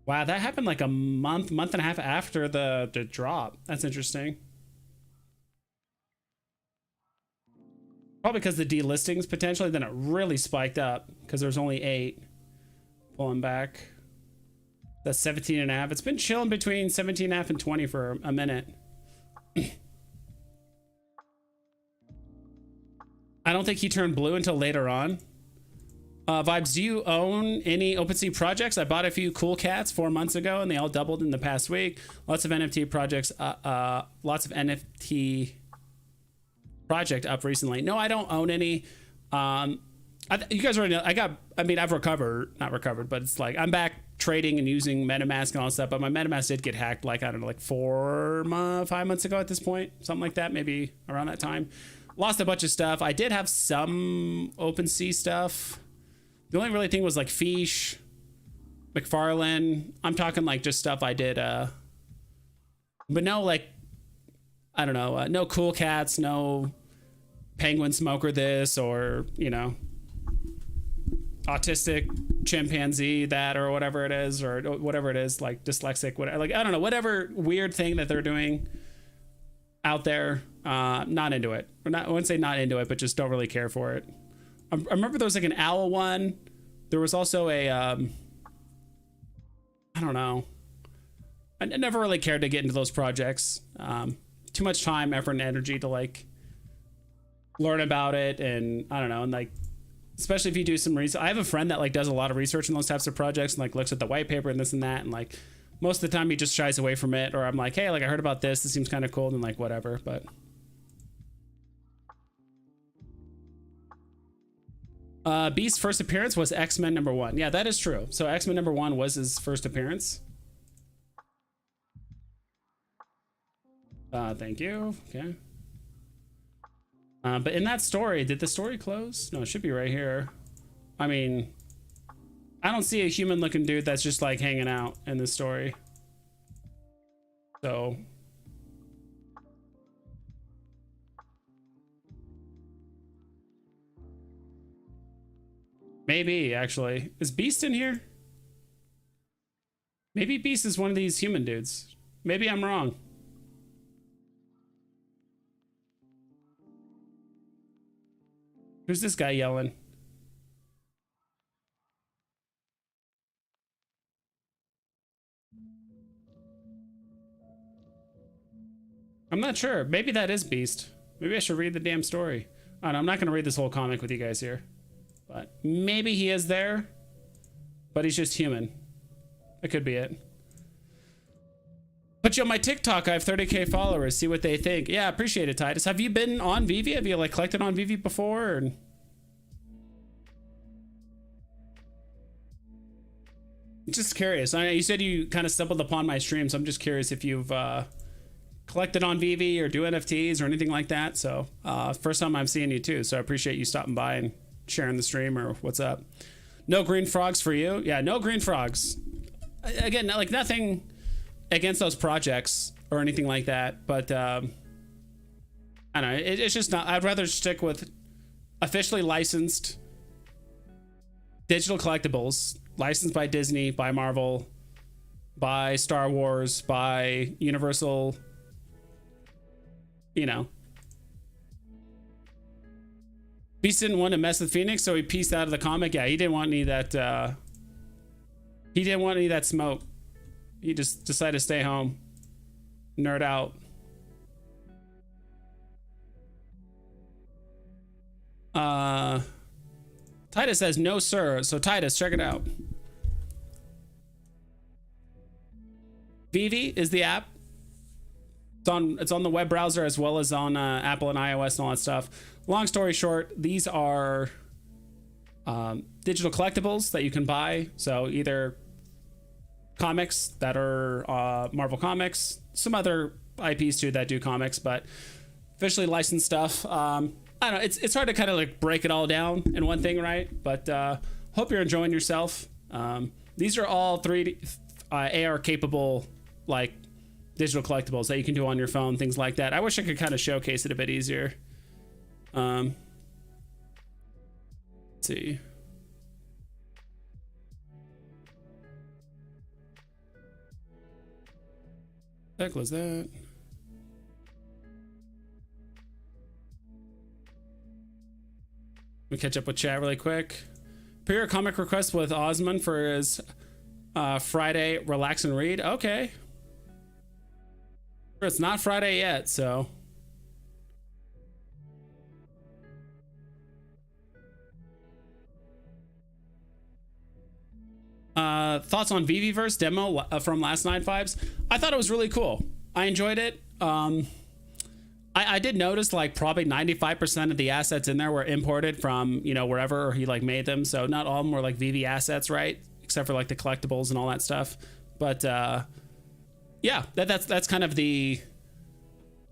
Wow, that happened like a month and a half after the drop. That's interesting. Probably because the delistings potentially, then it really spiked up because there's only 8. Pulling back. That's 17 and a half. It's been chilling between 17 and a half and 20 for a minute. I don't think he turned blue until later on. Vibes, do you own any OpenSea projects? I bought a few Cool Cats 4 months ago and they all doubled in the past week. Lots of NFT projects, lots of NFT project up recently. No, I don't own any. You guys already know, I've not recovered, but it's like I'm back trading and using MetaMask and all that stuff, but my MetaMask did get hacked like, I don't know, like 5 months ago at this point, something like that, maybe around that time. Lost a bunch of stuff. I did have some OpenSea stuff. The only really thing was like Fish, McFarlane. I'm talking like just stuff I did, but no, like, I don't know, no Cool Cats, no Penguin Smoker this, or, you know, Autistic chimpanzee that or whatever it is, or whatever it is, like dyslexic, whatever, like I don't know, whatever weird thing that they're doing out there. Not into it. Or not, I wouldn't say not into it, but just don't really care for it. I remember there was like an owl one. There was also a I don't know. I never really cared to get into those projects. Too much time, effort, and energy to like learn about it, and I don't know, and like especially if you do some research. I have a friend that like does a lot of research in those types of projects and like looks at the white paper and this and that, and like most of the time he just shies away from it, or I'm like, hey, like I heard about this seems kind of cool, and like whatever. But Beast's first appearance was X-Men #1. Yeah, that is true. So X-Men #1 was his first appearance. Thank you. Okay. But in that story, did the story close? No, it should be right here. I mean, I don't see a human looking dude that's just like hanging out in this story. So maybe actually, is Beast in here? Maybe Beast is one of these human dudes. Maybe I'm wrong. Who's this guy yelling? I'm not sure. Maybe that is Beast. Maybe I should read the damn story. I don't know, I'm not going to read this whole comic with you guys here. But maybe he is there. But he's just human. That could be it. Put you on my TikTok. I have 30K followers. See what they think. Yeah, appreciate it, Titus. Have you been on Veve? Have you like collected on Veve before? Or... just curious. You said you kind of stumbled upon my stream, so I'm just curious if you've collected on Veve or do NFTs or anything like that. So first time I'm seeing you too, so I appreciate you stopping by and sharing the stream. Or what's up? No green frogs for you. Yeah, no green frogs. Again, like nothing against those projects or anything like that, but I don't know, it's just not. I'd rather stick with officially licensed digital collectibles, licensed by Disney, by Marvel, by Star Wars, by Universal, you know. Beast didn't want to mess with Phoenix, so he pieced out of the comic. Yeah, he didn't want any of that he didn't want any of that smoke. He just decided to stay home, nerd out. Titus says no sir. So Titus, check it out. Veve is the app. It's on the web browser as well as on Apple and iOS and all that stuff. Long story short, these are digital collectibles that you can buy. So either comics that are Marvel Comics, some other IPs too that do comics, but officially licensed stuff. I don't know, it's hard to kind of like break it all down in one thing, right? But hope you're enjoying yourself. These are all 3D AR capable like digital collectibles that you can do on your phone, things like that. I wish I could kind of showcase it a bit easier. Let's see. What the heck was that? Let me catch up with chat really quick. Peer comic request with Osman for his Friday relax and read. Okay. It's not Friday yet, so. Thoughts on Veveverse demo from last Nine Fives? I thought it was really cool. I enjoyed it. I did notice like probably 95% of the assets in there were imported from, you know, wherever he like made them. So not all of them were like Veve assets, right? Except for like the collectibles and all that stuff. But yeah, that's kind of the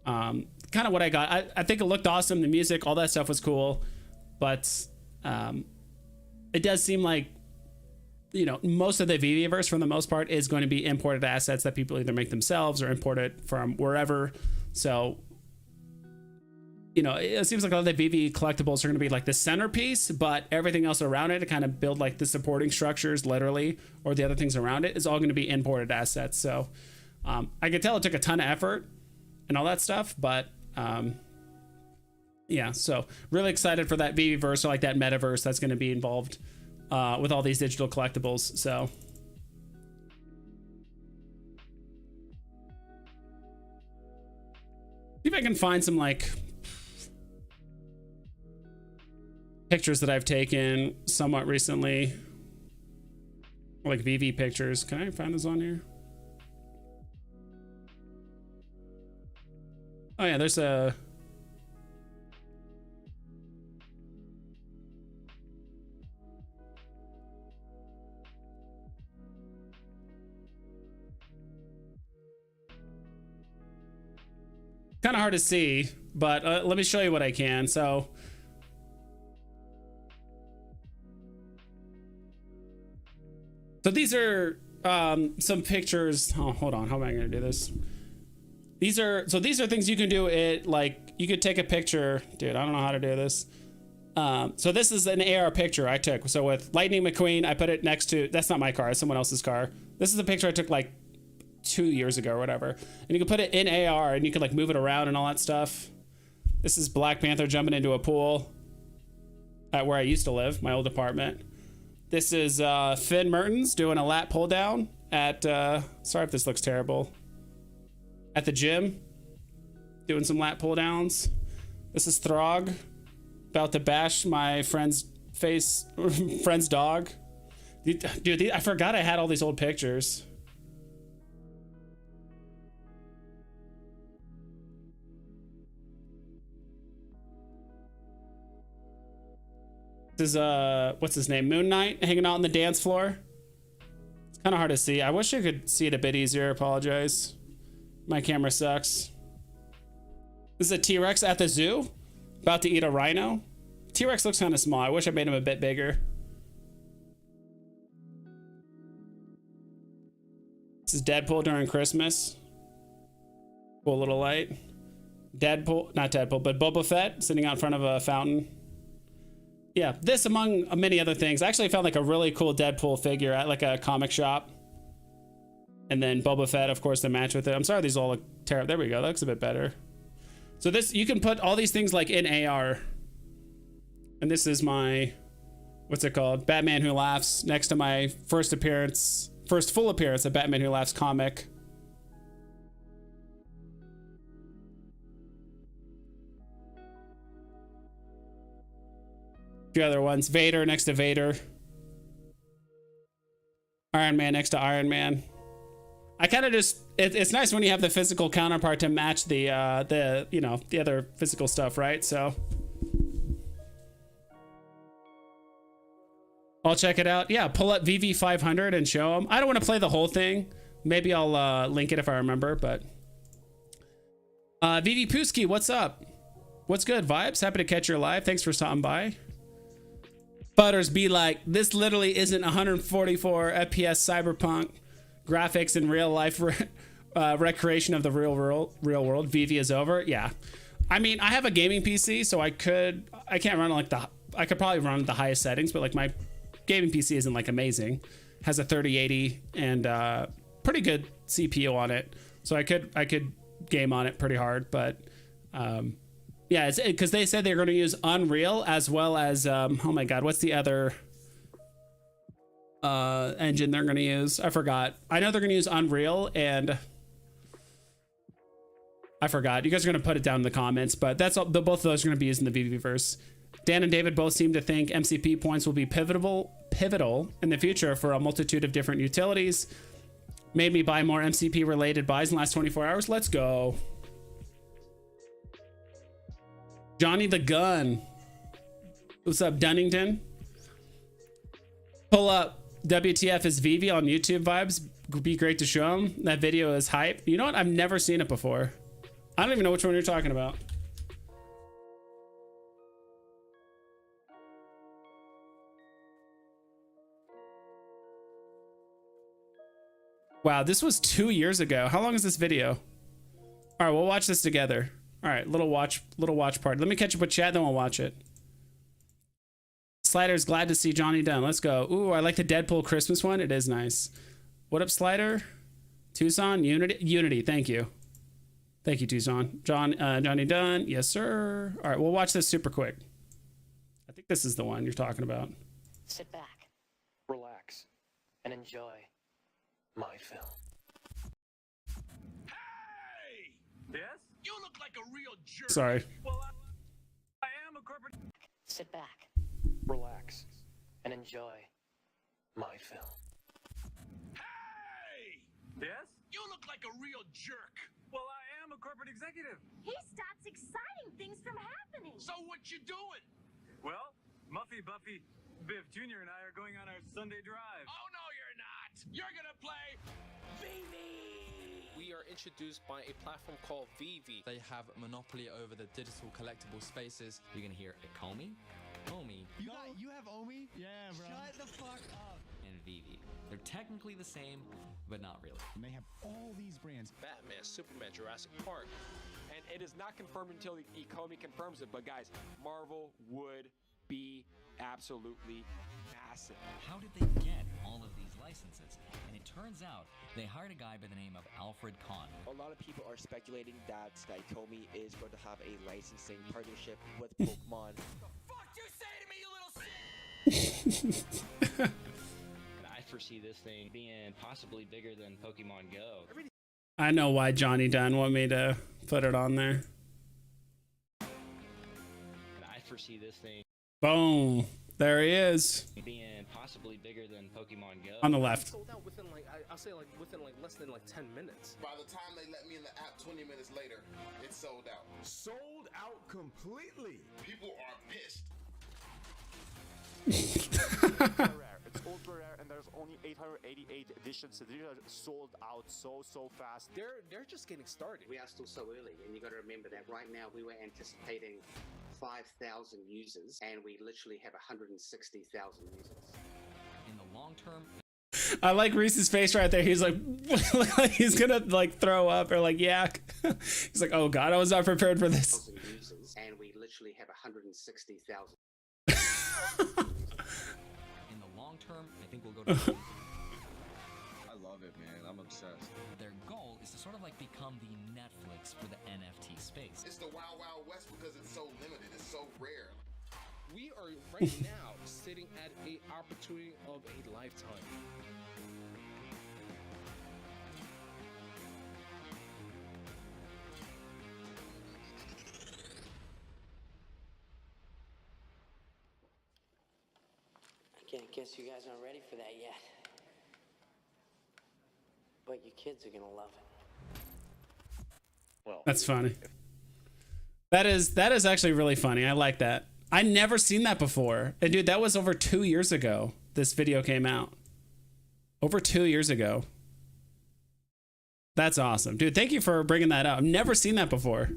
kind of what I got. I think it looked awesome. The music, all that stuff was cool. But it does seem like, you know, most of the Veveverse for the most part is going to be imported assets that people either make themselves or import it from wherever. So you know, it seems like all the VV collectibles are going to be like the centerpiece, but everything else around it to kind of build like the supporting structures, literally, or the other things around it is all going to be imported assets. So I could tell it took a ton of effort and all that stuff, but yeah, so really excited for that VV verse, or like that metaverse that's going to be involved with all these digital collectibles. So see if I can find some like pictures that I've taken somewhat recently, like VV pictures. Can I find those on here? Oh yeah, there's a kind of hard to see, but let me show you what I can. So these are some pictures. Oh, hold on. How am I going to do this? These are things you can do. It like you could take a picture, dude. I don't know how to do this. So this is an AR picture I took. So with Lightning McQueen, I put it next to, that's not my car, it's someone else's car. This is a picture I took like 2 years ago or whatever. And you can put it in AR and you can like move it around and all that stuff. This is Black Panther jumping into a pool at where I used to live, my old apartment. This is Finn Mertens doing a lat pull down at, sorry if this looks terrible, at the gym, doing some lat pull downs. This is Throg about to bash my friend's face, friend's dog. Dude, I forgot I had all these old pictures. This is what's his name, Moon Knight, hanging out on the dance floor. It's kind of hard to see. I wish I could see it a bit easier. I apologize, my camera sucks. This is a T-Rex at the zoo about to eat a rhino. T-Rex looks kind of small. I wish I made him a bit bigger. This is Deadpool during Christmas. Cool little light. Deadpool, not Deadpool, but Boba Fett sitting out in front of a fountain. Yeah, this among many other things. I actually found like a really cool Deadpool figure at like a comic shop. And then Boba Fett, of course, to match with it. I'm sorry these all look terrible. There we go, that looks a bit better. So this, you can put all these things like in AR. And this is my, what's it called? Batman Who Laughs, next to my first full appearance of Batman Who Laughs comic. A few other ones. Vader next to Vader. Iron Man next to Iron Man. I kind of just, it's nice when you have the physical counterpart to match the you know, the other physical stuff, right? So I'll check it out. Yeah, pull up VV500 and show them. I don't want to play the whole thing. Maybe I'll link it if I remember, but VV Pusky, what's up? What's good, vibes? Happy to catch your live. Thanks for stopping by. Butters be like, this literally isn't 144 FPS cyberpunk graphics in real life recreation of the real world. VV is over. Yeah, I mean, I have a gaming PC, so I can't run like I could probably run the highest settings, but like my gaming PC isn't like amazing. Has a 3080 and pretty good CPU on it, so I could game on it pretty hard. But yeah, it's because they said they're going to use Unreal as well as oh my god, what's the other engine they're going to use? I forgot. I know they're going to use Unreal, and I forgot. You guys are going to put it down in the comments, but that's all. Both of those are going to be used in the VVverse. Dan and David both seem to think MCP points will be pivotal in the future for a multitude of different utilities. Made me buy more MCP related buys in the last 24 hours. Let's go. Johnny the Gun. What's up, Dunnington? Pull up WTF is VV on YouTube vibes. Would be great to show him. That video is hype. You know what? I've never seen it before. I don't even know which one you're talking about. Wow, this was 2 years ago. How long is this video? All right, we'll watch this together. All right, little watch party. Let me catch up with chat, then we'll watch it. Slider's glad to see Johnny Dunn. Let's go. Ooh, I like the Deadpool Christmas one. It is nice. What up, Slider? Tucson, Unity. Thank you. Thank you, Tucson. Johnny Dunn. Yes, sir. All right, we'll watch this super quick. I think this is the one you're talking about. Sit back, relax, and enjoy my film. Hey! Yes? You look like a real jerk. Sorry. Well, I am a corporate. Sit back, relax, and enjoy my film. Hey! Yes? You look like a real jerk. Well, I am a corporate executive. He stops exciting things from happening. So what you doing? Well, Muffy, Buffy, Biff Jr. and I are going on our Sunday drive. Oh, no, you're not. You're gonna play Veve. We are introduced by a platform called Veve. They have a monopoly over the digital collectible spaces. You're gonna hear ecomi, omi, You have Omi? Yeah, bro. Shut the fuck up, and Veve. They're technically the same, but not really. And they have all these brands. Batman, Superman, Jurassic Park. And it is not confirmed until ecomi confirms it, but guys, Marvel would be absolutely massive. How did they get all of these licenses? And it turns out they hired a guy by the name of Alfred Kahn. A lot of people are speculating that ecomi is going to have a licensing partnership with Pokemon. The fuck you say to me, you little shit? I foresee this thing being possibly bigger than Pokemon Go. I know why Johnny Dunn want me to put it on there. I foresee this thing Boom. There he is. being possibly bigger than Pokemon Go. On the left. Sold out within I'll say within less than 10 minutes. By the time they let me in the app 20 minutes later, it's sold out. Sold out completely. People are pissed. It's ultra rare, and there's only 888 editions. So these are sold out so fast. They're just getting started. We are still so early, and you got to remember that right now we were anticipating 5,000 users, and we literally have 160,000 users. In the long term, I like Reese's face right there. He's like, he's gonna like throw up or like yak. He's like, oh god, I was not prepared for this. Users, and we literally have 160,000. in the long term, I think we'll go to. I love it, man. I'm obsessed. Their goal is to sort of like become the Netflix for the NFT space. It's the Wild Wild West because it's so limited. It's so rare. We are right now sitting at an opportunity of a lifetime. I guess you guys aren't ready for that yet. But your kids are gonna love it. Well, That's funny. That is actually really funny. I like that. I never seen that before. And dude, that was over 2 years ago. This video came out. Over 2 years ago. That's awesome. Dude, thank you for bringing that up. I've never seen that before.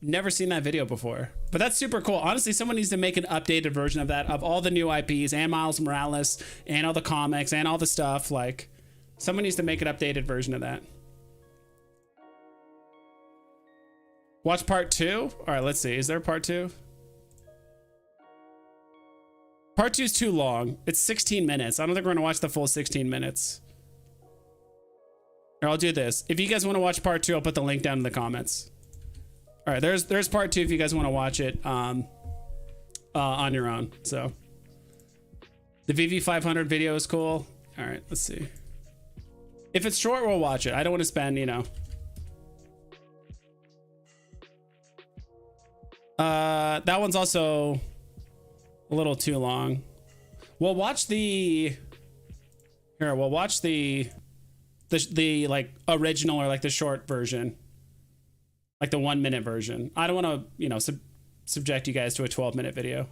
Never seen that video before. But that's super cool. Honestly, someone needs to make an updated version of that, of all the new IPs and Miles Morales and all the comics and all the stuff. Like, someone needs to make an updated version of that. Watch part 2? All right, let's see. Is there a part 2? Part 2 is too long. It's 16 minutes. I don't think we're gonna watch the full 16 minutes. Or I'll do this. If you guys want to watch part 2, I'll put the link down in the comments. All right, there's part 2 if you guys want to watch it on your own. So the VV500 video is cool. All right, let's see. If it's short, we'll watch it. I don't want to spend, you know. That one's also a little too long. We'll watch the like original or like the short version, like the 1 minute version. I don't want to, you know, subject you guys to a 12-minute video.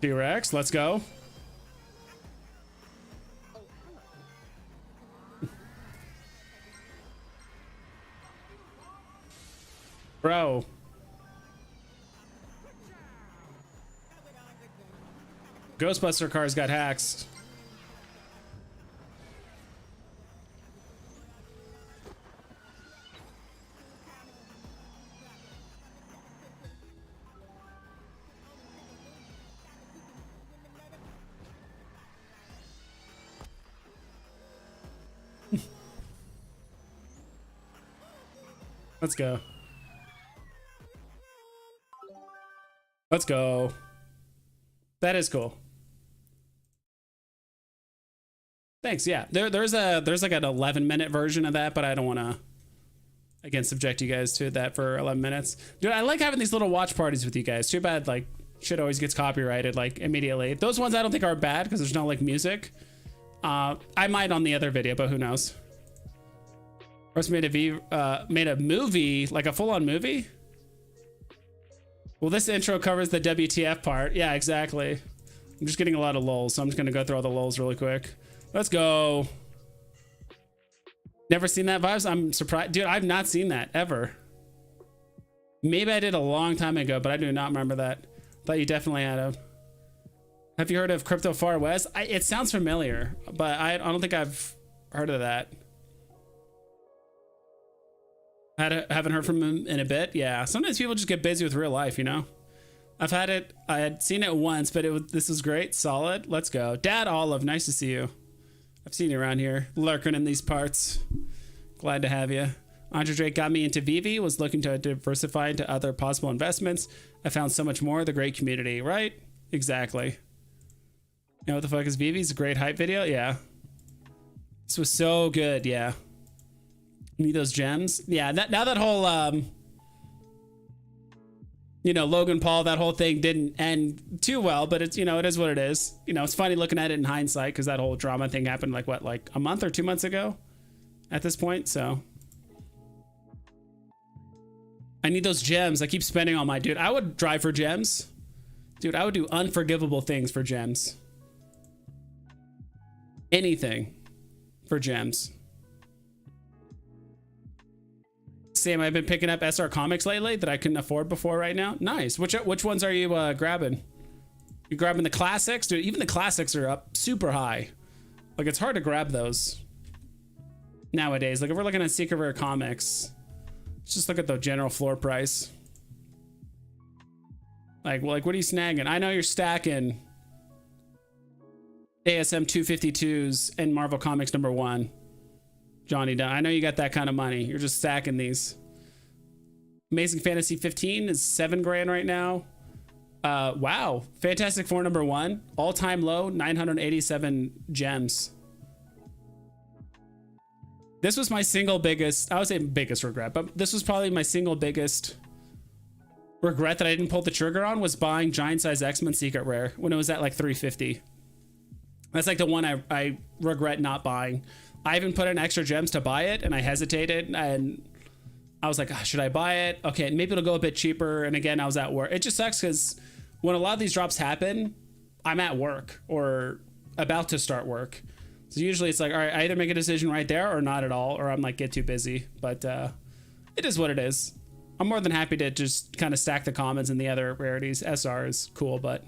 T-Rex, let's go. Bro. Ghostbuster cars got hacks. Let's go. Let's go. That is cool. Thanks. Yeah, there's like an 11-minute version of that, but I don't want to again subject you guys to that for 11 minutes. Dude, I like having these little watch parties with you guys. Too bad like shit always gets copyrighted like immediately. Those ones I don't think are bad because there's no like music. I might on the other video, but who knows? First made a movie, like a full-on movie. Well, this intro covers the WTF part. Yeah, exactly. I'm just getting a lot of lulls, so I'm just gonna go through all the lulls really quick. Let's go. Never seen that vibes? I'm surprised. Dude, I've not seen that ever. Maybe I did a long time ago, but I do not remember that. Thought you definitely had a. Have you heard of Crypto Far West? It sounds familiar, but I don't think I've heard of that. Haven't heard from him in a bit. Yeah, sometimes people just get busy with real life, you know. I had seen it once, but this was great, solid. Let's go, Dad Olive. Nice to see you. I've seen you around here, lurking in these parts. Glad to have you. Andre Drake got me into Veve. Was looking to diversify into other possible investments. I found so much more. The great community, right? Exactly. You know what the fuck is Veve? It's a great hype video. Yeah. This was so good. Yeah. Need those gems. Yeah, now that whole you know, Logan Paul, that whole thing didn't end too well, but it's, you know, it is what it is. You know, it's funny looking at it in hindsight because that whole drama thing happened like what, like a month or 2 months ago at this point. So I need those gems. I keep spending on my dude. I would drive for gems. Dude, I would do unforgivable things for gems. Anything for gems. Sam, I've been picking up SR comics lately that I couldn't afford before right now. Nice. Which ones are you grabbing? You grabbing the classics? Dude, even the classics are up super high. Like, it's hard to grab those nowadays. Like, if we're looking at Secret Rare comics, let's just look at the general floor price. Like, what are you snagging? I know you're stacking ASM 252s and Marvel Comics #1. Johnny Dunn. I know you got that kind of money. You're just stacking these. Amazing Fantasy 15 is $7,000 right now. Wow. Fantastic Four #1. All-time low, 987 gems. This was my single biggest, I would say biggest regret, but this was probably my single biggest regret that I didn't pull the trigger on was buying Giant Size X-Men Secret Rare when it was at like $350. That's like the one I regret not buying. I even put in extra gems to buy it and I hesitated and I was like, oh, should I buy it? Okay, maybe it'll go a bit cheaper. And again, I was at work. It just sucks because when a lot of these drops happen, I'm at work or about to start work. So usually it's like, all right, I either make a decision right there or not at all, or I'm like, get too busy. But it is what it is. I'm more than happy to just kind of stack the commons and the other rarities. SR is cool, but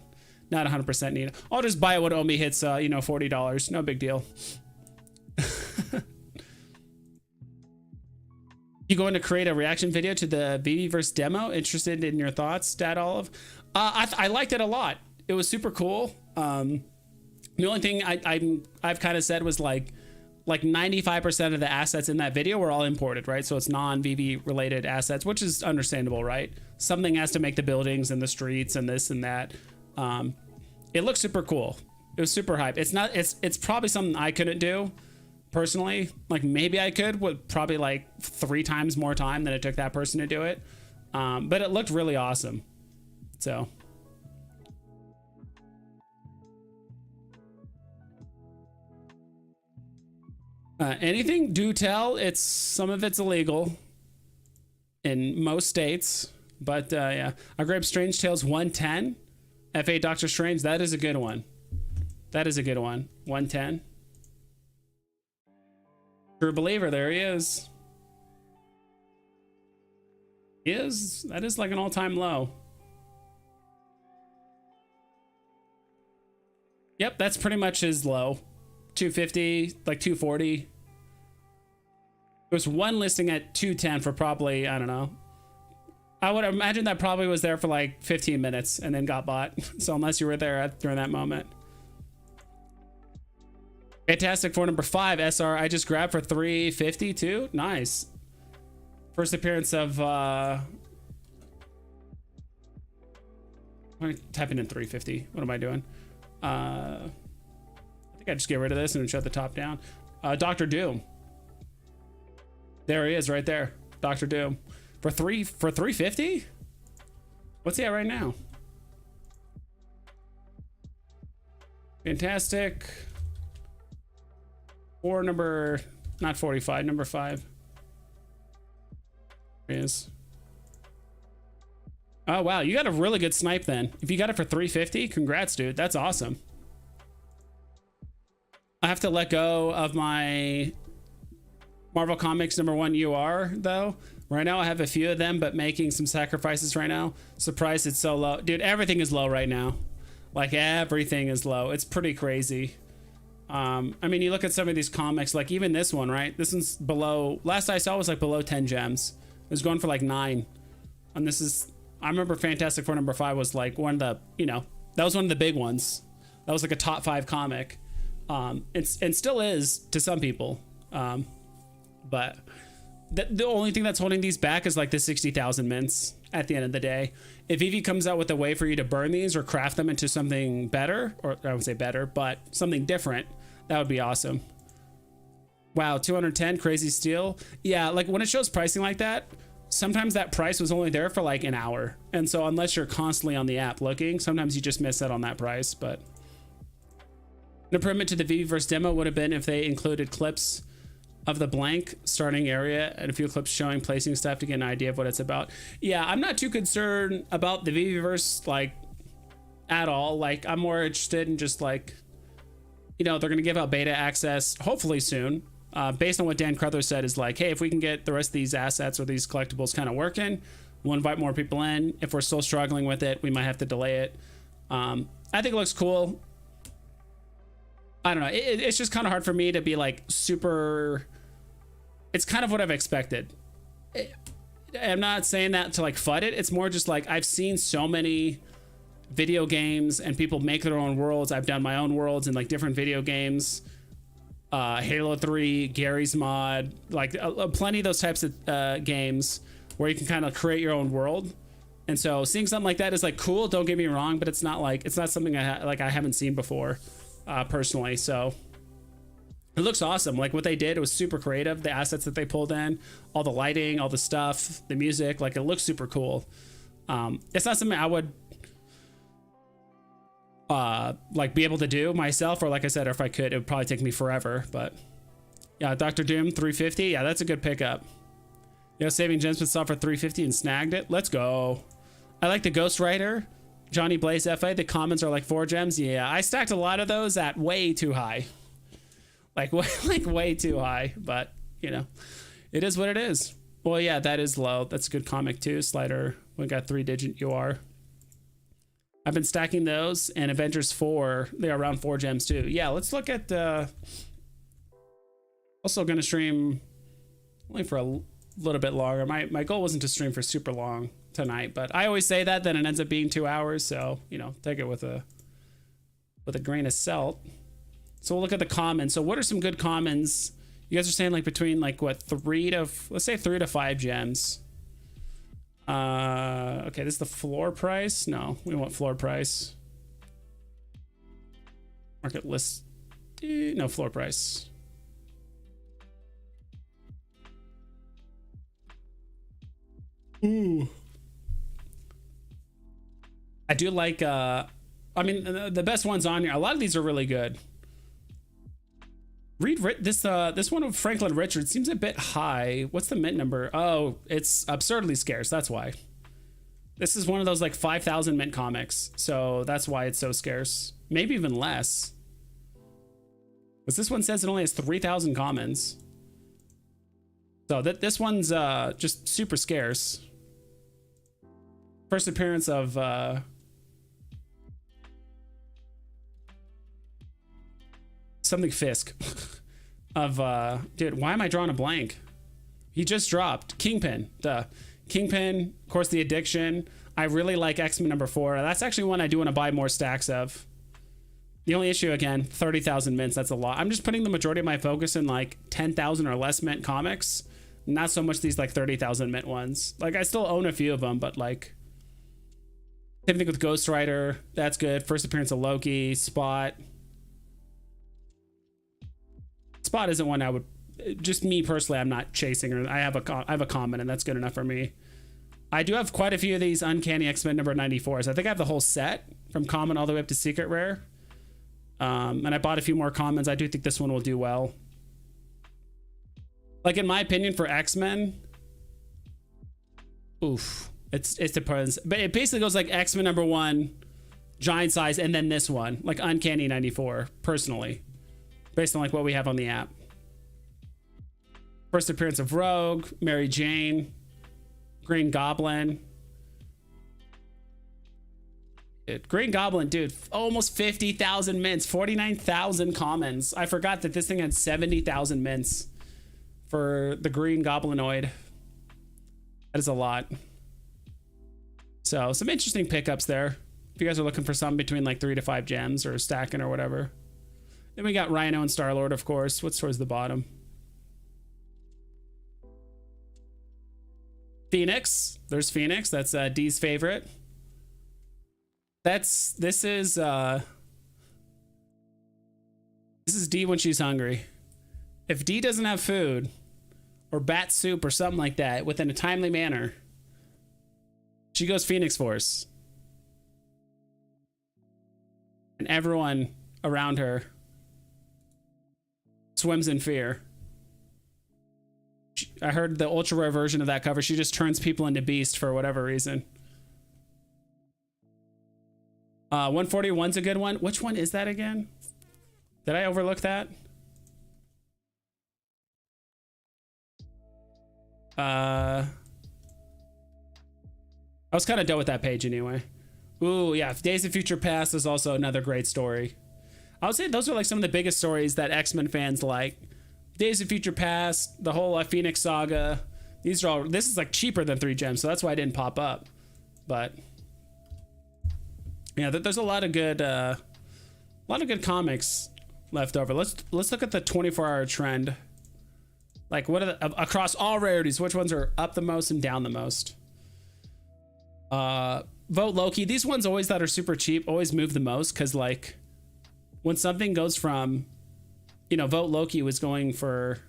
not 100% need. I'll just buy it when Omi hits, you know, $40. No big deal. You going to create a reaction video to the Veveverse demo? Interested in your thoughts, Dad Olive? I liked it a lot. It was super cool. The only thing I've kind of said was like 95% of the assets in that video were all imported, right? So it's non-Veve related assets, which is understandable, right? Something has to make the buildings and the streets and this and that. It looks super cool. It was super hype. It's probably something I couldn't do personally. Like maybe I could with probably like 3 times more time than it took that person to do it. But it looked really awesome. So anything, do tell. Some of it's illegal in most states, but yeah. I grabbed Strange Tales 110. F8 Doctor Strange. That is a good one. That is a good one. 110. True Believer. There he is. That is like an all-time low. Yep, that's pretty much his low. 250, like 240. There was one listing at 210 for probably, I don't know. I would imagine that probably was there for like 15 minutes and then got bought. So unless you were there during that moment. Fantastic for number 5, SR. I just grabbed for 350 too. Nice. First appearance of I'm typing in 350. What am I doing? I think I just get rid of this and shut the top down. Dr. Doom. There he is right there. Dr. Doom. For 350? What's he at right now? Fantastic. Or number, not 45, number 5. There he is. Oh, wow. You got a really good snipe then. If you got it for 350, congrats, dude. That's awesome. I have to let go of my Marvel Comics #1 UR, though. Right now, I have a few of them, but making some sacrifices right now. Surprised it's so low. Dude, everything is low right now. Like, everything is low. It's pretty crazy. I mean, you look at some of these comics, like even this one, right? This one's below, last I saw was like below 10 gems. It was going for like 9. And this is, I remember Fantastic Four #5 was like one of the, you know, that was one of the big ones. That was like a top 5 comic. And still is to some people. But the only thing that's holding these back is like the 60,000 mints at the end of the day. If Veve comes out with a way for you to burn these or craft them into something better, or I would say better, but something different, that would be awesome. Wow, 210, crazy steal. Yeah, like when it shows pricing like that, sometimes that price was only there for like an hour. And so unless you're constantly on the app looking, sometimes you just miss out on that price. But an improvement to the Veveverse demo would have been if they included clips of the blank starting area and a few clips showing placing stuff to get an idea of what it's about. Yeah, I'm not too concerned about the Veveverse like at all. Like I'm more interested in just like, you know, they're going to give out beta access hopefully soon. Based on what Dan Crothers said is like, hey, if we can get the rest of these assets or these collectibles kind of working, we'll invite more people in. If we're still struggling with it, we might have to delay it. I think it looks cool. I don't know. It's just kind of hard for me to be like super. It's kind of what I've expected. I'm not saying that to like FUD it. It's more just like I've seen so many video games and people make their own worlds. I've done my own worlds in like different video games. Halo 3, Gary's Mod, like plenty of those types of games where you can kind of create your own world. And so seeing something like that is like cool. Don't get me wrong, but it's not something I haven't seen before personally. So it looks awesome. Like what they did, it was super creative. The assets that they pulled in, all the lighting, all the stuff, the music, like it looks super cool. It's not something I would like be able to do myself, or like I said, or if I could, it would probably take me forever. But yeah, Dr. Doom 350. Yeah, that's a good pickup. You know, saving gems with stuff for 350 and snagged it. Let's go. I like the Ghost Rider, Johnny Blaze FA. The commons are like 4 gems. Yeah, I stacked a lot of those at way too high. Like way too high, but you know, it is what it is. Well, yeah, that is low. That's a good comic too. Slider, we got 3-digit UR. I've been stacking those, and Avengers 4, they're around 4 gems too. Yeah, let's look at also gonna stream only for a little bit longer. My goal wasn't to stream for super long tonight, but I always say that, then it ends up being 2 hours, so you know, take it with a grain of salt. So we'll look at the commons. So what are some good commons? You guys are saying like between like what, 3 to 5 gems. Okay, this is the floor price. No, we want floor price. Market list. No, floor price. Ooh. I do like I mean the best ones on here. A lot of these are really good. Read this one of Franklin Richards seems a bit high. What's the mint number? Oh, it's absurdly scarce. That's why. This is one of those like 5,000 mint comics, so that's why it's so scarce. Maybe even less. Because this one says it only has 3,000 commons. So this one's just super scarce. First appearance of something Fisk of dude, why am I drawing a blank? He just dropped Kingpin. The Kingpin, of course, the Addiction. I really like X-Men #4. That's actually one I do want to buy more stacks of. The only issue, again, 30,000 mints. That's a lot. I'm just putting the majority of my focus in like 10,000 or less mint comics. Not so much these like 30,000 mint ones. Like I still own a few of them, but like same thing with Ghost Rider. That's good. First appearance of Loki, Spot. Spot isn't one I would. Just me personally, I'm not chasing her. I have a comment, and that's good enough for me. I do have quite a few of these Uncanny X-Men #94s. I think I have the whole set from common all the way up to secret rare. And I bought a few more commons. I do think this one will do well. Like in my opinion for X-Men, oof, it depends. But it basically goes like X-Men #1, giant size, and then this one, like Uncanny 94, personally, based on like what we have on the app. First appearance of Rogue, Mary Jane, Green Goblin. Green Goblin, dude, almost 50,000 mints, 49,000 commons. I forgot that this thing had 70,000 mints for the Green Goblinoid. That is a lot. So some interesting pickups there. If you guys are looking for some between like 3 to 5 gems or stacking or whatever. Then we got Rhino and Star-Lord, of course. What's towards the bottom? Phoenix. There's Phoenix. That's D's favorite. This is D when she's hungry. If D doesn't have food or bat soup or something like that within a timely manner, she goes Phoenix Force. And everyone around her swims in fear. I heard the ultra rare version of that cover. She just turns people into beast for whatever reason. 141's a good one. Which one is that again? Did I overlook that? I was kind of done with that page anyway. Ooh, yeah. Days of Future Past is also another great story. I would say those are like some of the biggest stories that X-Men fans like. Days of Future Past, the whole Phoenix Saga. These are all. This is like cheaper than 3 gems, so that's why I didn't pop up. But yeah, there's a lot of good comics left over. Let's look at the 24-hour trend. Like what are the, across all rarities? Which ones are up the most and down the most? Vote Loki. These ones always that are super cheap always move the most because like when something goes from, you know, Vote Loki was going for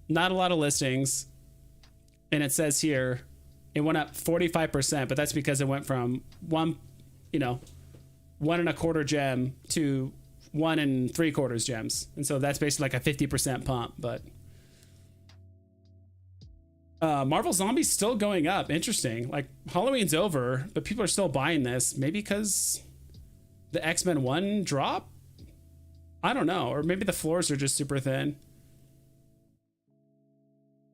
not a lot of listings, and it says here it went up 45%, but that's because it went from 1 1.25 gem to 1 3/4 gems, and so that's basically like a 50% pump. But Marvel Zombies still going up. Interesting. Like Halloween's over, but people are still buying this. Maybe because the X-Men 1 drop. I don't know, or maybe the floors are just super thin.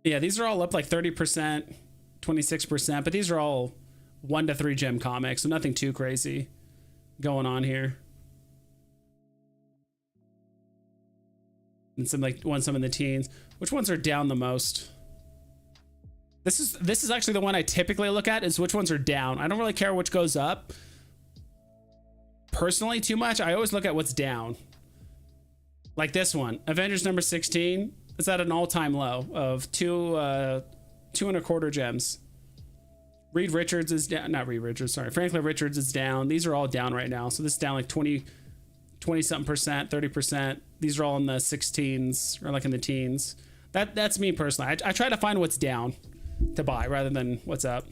Yeah, these are all up like 30%, 26%, but these are all 1 to 3 gem comics, so nothing too crazy going on here. And some in the teens. Which ones are down the most? This is actually the one I typically look at, is which ones are down. I don't really care which goes up personally too much. I always look at what's down. Like this one, Avengers #16, is at an all-time low of 2.25 gems. Reed Richards is down. Not Reed Richards, sorry. Franklin Richards is down. These are all down right now. So this is down like 20 something percent, 30%. These are all in the 16s or like in the teens. That's me personally. I try to find what's down to buy rather than what's up.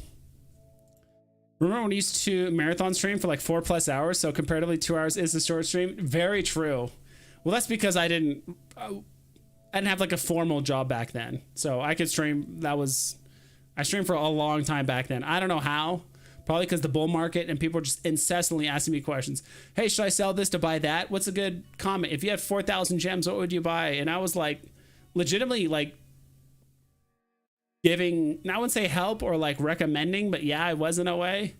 Remember when we used to marathon stream for like 4+ hours? So comparatively 2 hours is the short stream. Very true. Well, that's because I didn't have like a formal job back then. So I could stream. I streamed for a long time back then. I don't know how. Probably because the bull market and people are just incessantly asking me questions. Hey, should I sell this to buy that? What's a good comment? If you have 4,000 gems, what would you buy? And I was like, legitimately like giving, I wouldn't say help or like recommending, but yeah, I was in a way.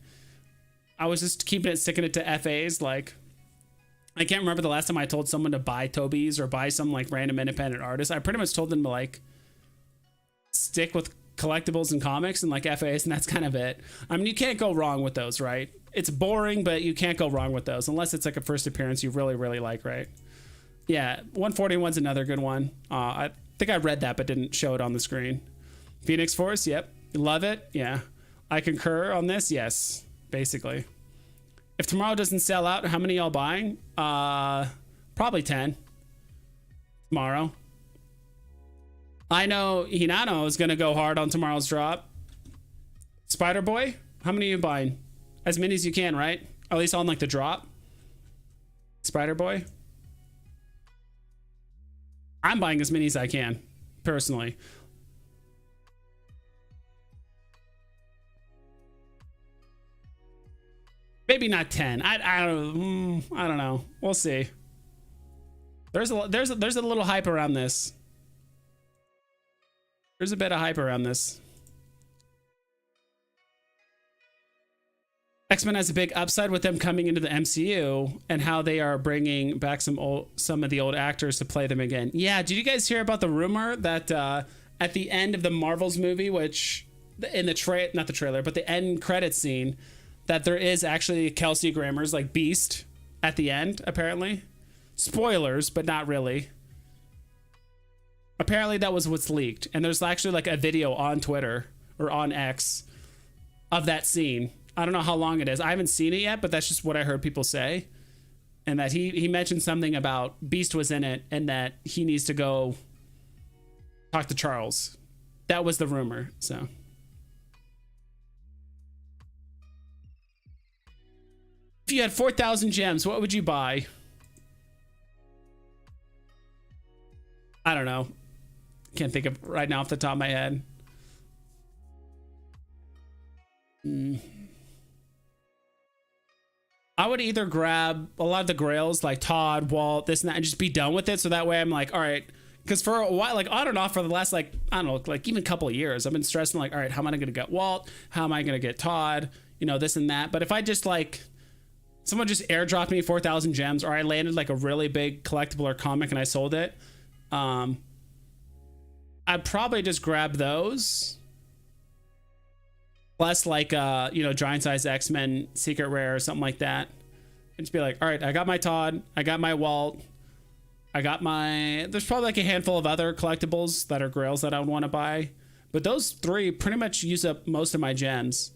I was just sticking it to FAs. Like, I can't remember the last time I told someone to buy Toby's or buy some like random independent artist. I pretty much told them to like stick with collectibles and comics and like FAs, and that's kind of it. I mean, you can't go wrong with those, right? It's boring, but you can't go wrong with those unless it's like a first appearance you really, really like, right? Yeah, 141's another good one. I think I read that but didn't show it on the screen. Phoenix Force, yep. Love it, yeah. I concur on this, yes, basically. If tomorrow doesn't sell out, how many y'all buying? Probably 10. Tomorrow. I know Hinano is going to go hard on tomorrow's drop. Spider Boy, how many are you buying? As many as you can, right? At least on like the drop. Spider Boy. I'm buying as many as I can, personally. Maybe not 10. I don't know. We'll see. There's a little hype around this. There's a bit of hype around this. X-Men has a big upside with them coming into the MCU and how they are bringing back some of the old actors to play them again. Yeah, did you guys hear about the rumor that at the end of the Marvels movie, which in the not the trailer, but the end credits scene, that there is actually Kelsey Grammer's like Beast at the end, apparently. Spoilers, but not really. Apparently that was what's leaked. And there's actually like a video on Twitter or on X of that scene. I don't know how long it is. I haven't seen it yet, but that's just what I heard people say. And that he mentioned something about Beast was in it and that he needs to go talk to Charles. That was the rumor, so. If you had 4,000 gems, what would you buy? I don't know. Can't think of right now off the top of my head. I would either grab a lot of the grails like Todd, Walt, this and that, and just be done with it. So that way I'm like, all right. Because for a while, like on and off for the last, like, I don't know, like even a couple of years, I've been stressing like, all right, how am I going to get Walt? How am I going to get Todd? You know, this and that. But if I just like, someone just airdropped me 4,000 gems, or I landed like a really big collectible or comic and I sold it, I'd probably just grab those. Plus like, you know, giant size X-Men secret rare or something like that. And just be like, all right, I got my Todd, I got my Walt, I got my, there's probably like a handful of other collectibles that are grails that I would want to buy. But those three pretty much use up most of my gems.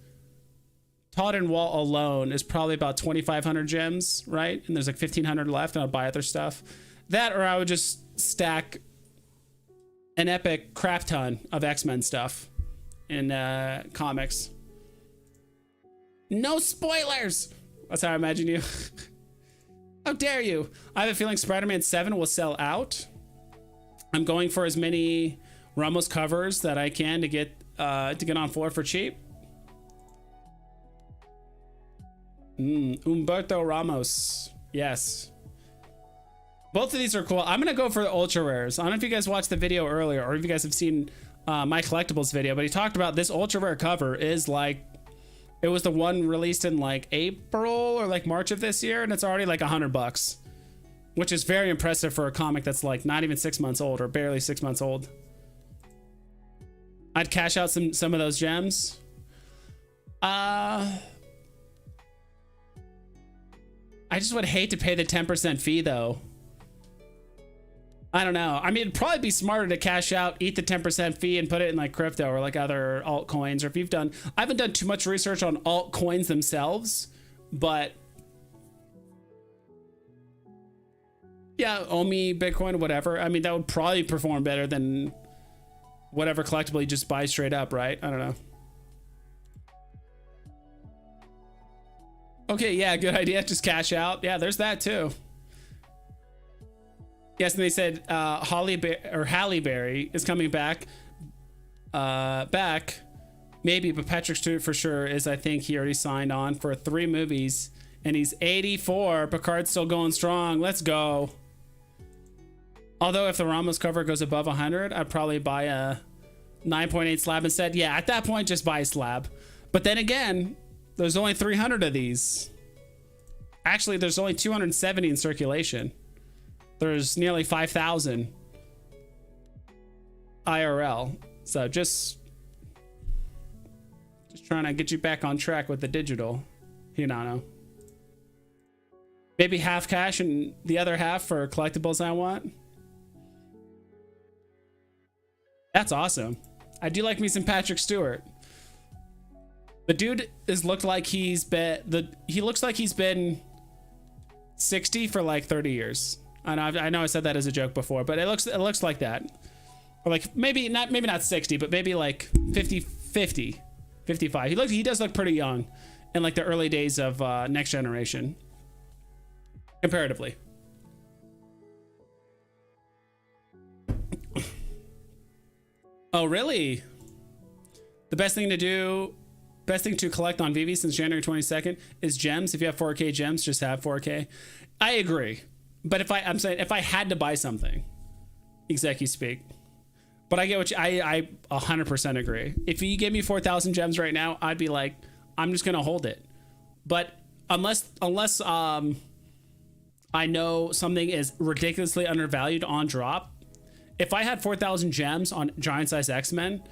Todd and Walt alone is probably about 2,500 gems, right? And there's like 1,500 left, and I'll buy other stuff. That, or I would just stack an epic crap ton of X-Men stuff in comics. No spoilers! That's how I imagine you. How dare you? I have a feeling Spider-Man 7 will sell out. I'm going for as many Ramos covers that I can to get on floor for cheap. Humberto Ramos. Yes. Both of these are cool. I'm going to go for the ultra rares. I don't know if you guys watched the video earlier or if you guys have seen my collectibles video, but he talked about this ultra rare cover is like, it was the one released in like April or like March of this year, and it's already like $100, which is very impressive for a comic that's like not even 6 months old or barely 6 months old. I'd cash out some of those gems. I just would hate to pay the 10% fee though. I don't know. I mean, it'd probably be smarter to cash out, eat the 10% fee, and put it in like crypto or like other altcoins. Or if you've done, I haven't done too much research on altcoins themselves, but yeah, Omi, Bitcoin, whatever. I mean, that would probably perform better than whatever collectible you just buy straight up, right? I don't know. Okay, yeah, good idea. Just cash out. Yeah, there's that too. Yes, and they said Halle Berry is coming back. Maybe, but Patrick Stewart for sure is. I think he already signed on for 3 movies, and he's 84. Picard's still going strong. Let's go. Although if the Ramos cover goes above 100, I'd probably buy a 9.8 slab instead. Yeah, at that point, just buy a slab. But then again, there's only 300 of these. Actually, there's only 270 in circulation. There's nearly 5,000 IRL. So just trying to get you back on track with the digital, Hinano. Maybe half cash and the other half for collectibles I want. That's awesome. I do like me some Patrick Stewart. The dude looks like he's been 60 for like 30 years. I know I said that as a joke before, but it looks like that. Or like maybe not 60, but maybe like 50, 55. He does look pretty young in like the early days of Next Generation. Comparatively. Oh, really? The best thing to collect on Veve since January 22nd is gems. If you have 4K gems, just have 4K. I agree. But I'm saying if I had to buy something, execu speak. But I get what I 100% agree. If you give me 4,000 gems right now, I'd be like, I'm just gonna hold it. But unless I know something is ridiculously undervalued on drop, if I had 4,000 gems on Giant Size X-Men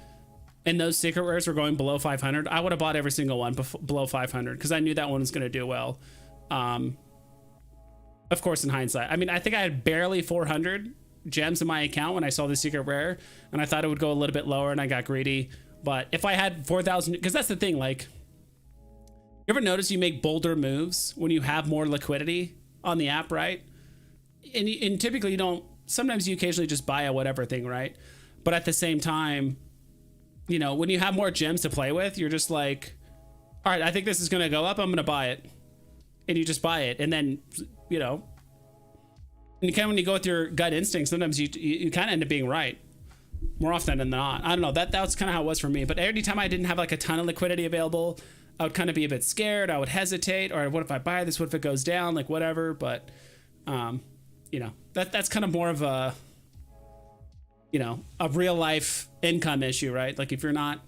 and those secret rares were going below 500, I would have bought every single one below 500 because I knew that one was going to do well. Of course, in hindsight, I mean, I think I had barely 400 gems in my account when I saw the secret rare, and I thought it would go a little bit lower, and I got greedy. But if I had 4,000, because that's the thing, like, you ever notice you make bolder moves when you have more liquidity on the app, right? And typically you don't. Sometimes you occasionally just buy a whatever thing, right? But at the same time, you know, when you have more gems to play with, you're just like, all right, I think this is going to go up. I'm going to buy it. And you just buy it. And then, you know, and kind of when you go with your gut instinct, sometimes you kind of end up being right more often than not. I don't know. That's kind of how it was for me. But every time I didn't have like a ton of liquidity available, I would kind of be a bit scared. I would hesitate. Or what if I buy this? What if it goes down? Like whatever. But, you know, that's kind of more of a, you know, a real life income issue, right? Like if you're not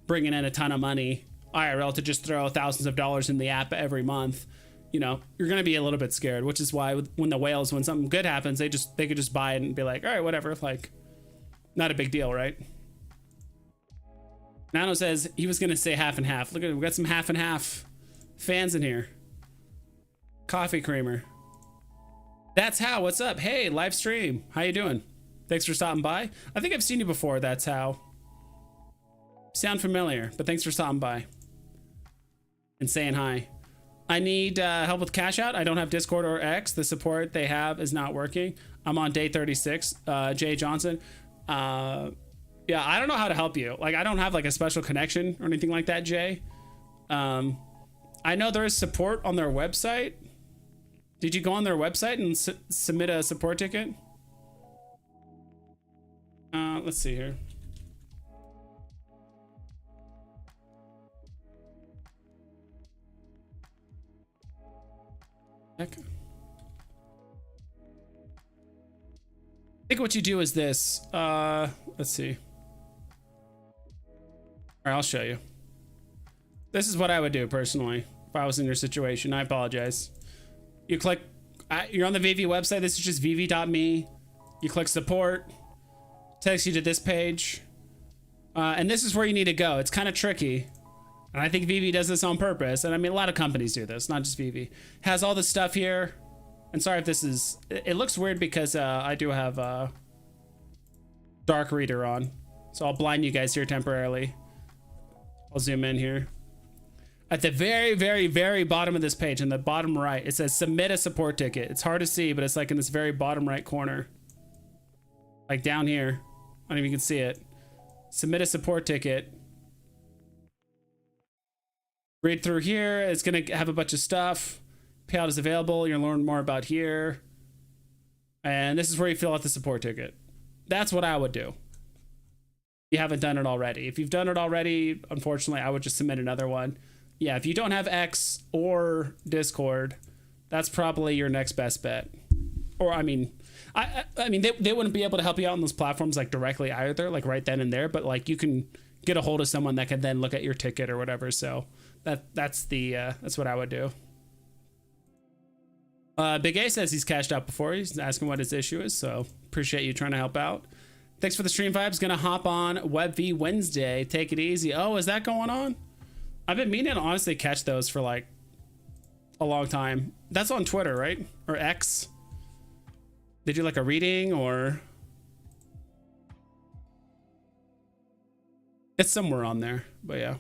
bringing in a ton of money IRL to just throw thousands of dollars in the app every month, you know, you're going to be a little bit scared, which is why when the whales, when something good happens, they could just buy it and be like, all right, whatever. Like not a big deal, right? Nano says he was going to say half and half. Look at it. We got some half and half fans in here. Coffee creamer. That's how. What's up? Hey, live stream. How you doing? Thanks for stopping by. I think I've seen you before. That's how. Sound familiar, but thanks for stopping by and saying hi. I need help with cash out. I don't have Discord or X. The support they have is not working. I'm on day 36. Jay Johnson. Yeah, I don't know how to help you. Like, I don't have like a special connection or anything like that, Jay. I know there is support on their website. Did you go on their website and submit a support ticket? Let's see here. Heck. I think what you do is this. Let's see. All right, I'll show you. This is what I would do personally if I was in your situation. I apologize. You click, you're on the Veve website. This is just veve.me. You click support, takes you to this page. And this is where you need to go. It's kind of tricky. And I think Veve does this on purpose. And I mean, a lot of companies do this, not just Veve. Has all this stuff here. And sorry if this is, it looks weird because I do have Dark Reader on. So I'll blind you guys here temporarily. I'll zoom in here. At the very, very, very bottom of this page, in the bottom right, it says submit a support ticket. It's hard to see, but it's like in this very bottom right corner. Like down here. I don't know if you can see it. Submit a support ticket. Read through here. It's going to have a bunch of stuff. Payout is available. You'll learn more about here. And this is where you fill out the support ticket. That's what I would do. You haven't done it already. If you've done it already, unfortunately, I would just submit another one. Yeah, if you don't have X or Discord, that's probably your next best bet. Or, I mean, I mean, they wouldn't be able to help you out on those platforms like directly either, like right then and there. But like you can get a hold of someone that can then look at your ticket or whatever. So that's what I would do. Big A says he's cashed out before. He's asking what his issue is, so appreciate you trying to help out. Thanks for the stream vibes. Gonna hop on Web V Wednesday. Take it easy. Oh, is that going on? I've been meaning to honestly catch those for like a long time. That's on Twitter, right? Or X? They do like a reading or... It's somewhere on there, but yeah.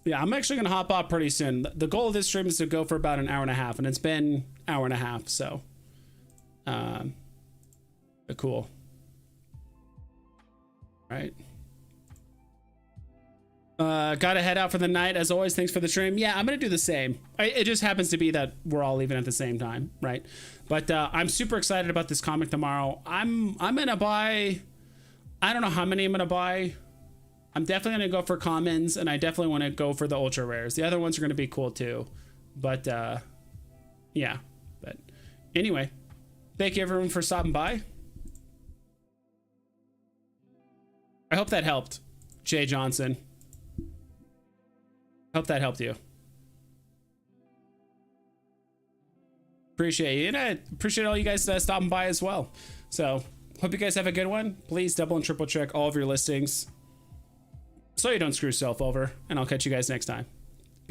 Yeah, I'm actually gonna hop off pretty soon. The goal of this stream is to go for about an hour and a half, and it's been an hour and a half, so but cool. Right. Gotta head out for the night. As always, thanks for the stream. Yeah, I'm gonna do the same. It just happens to be that we're all leaving at the same time, right? But I'm super excited about this comic tomorrow. I'm gonna buy, I don't know how many I'm gonna buy. I'm definitely gonna go for commons, and I definitely want to go for the ultra rares. The other ones are gonna be cool too, but yeah. But anyway, thank you everyone for stopping by. I hope that helped, Jay Johnson. Hope that helped you. Appreciate you, and I appreciate all you guys stopping by as well. So hope you guys have a good one. Please double and triple check all of your listings so you don't screw yourself over, and I'll catch you guys next time.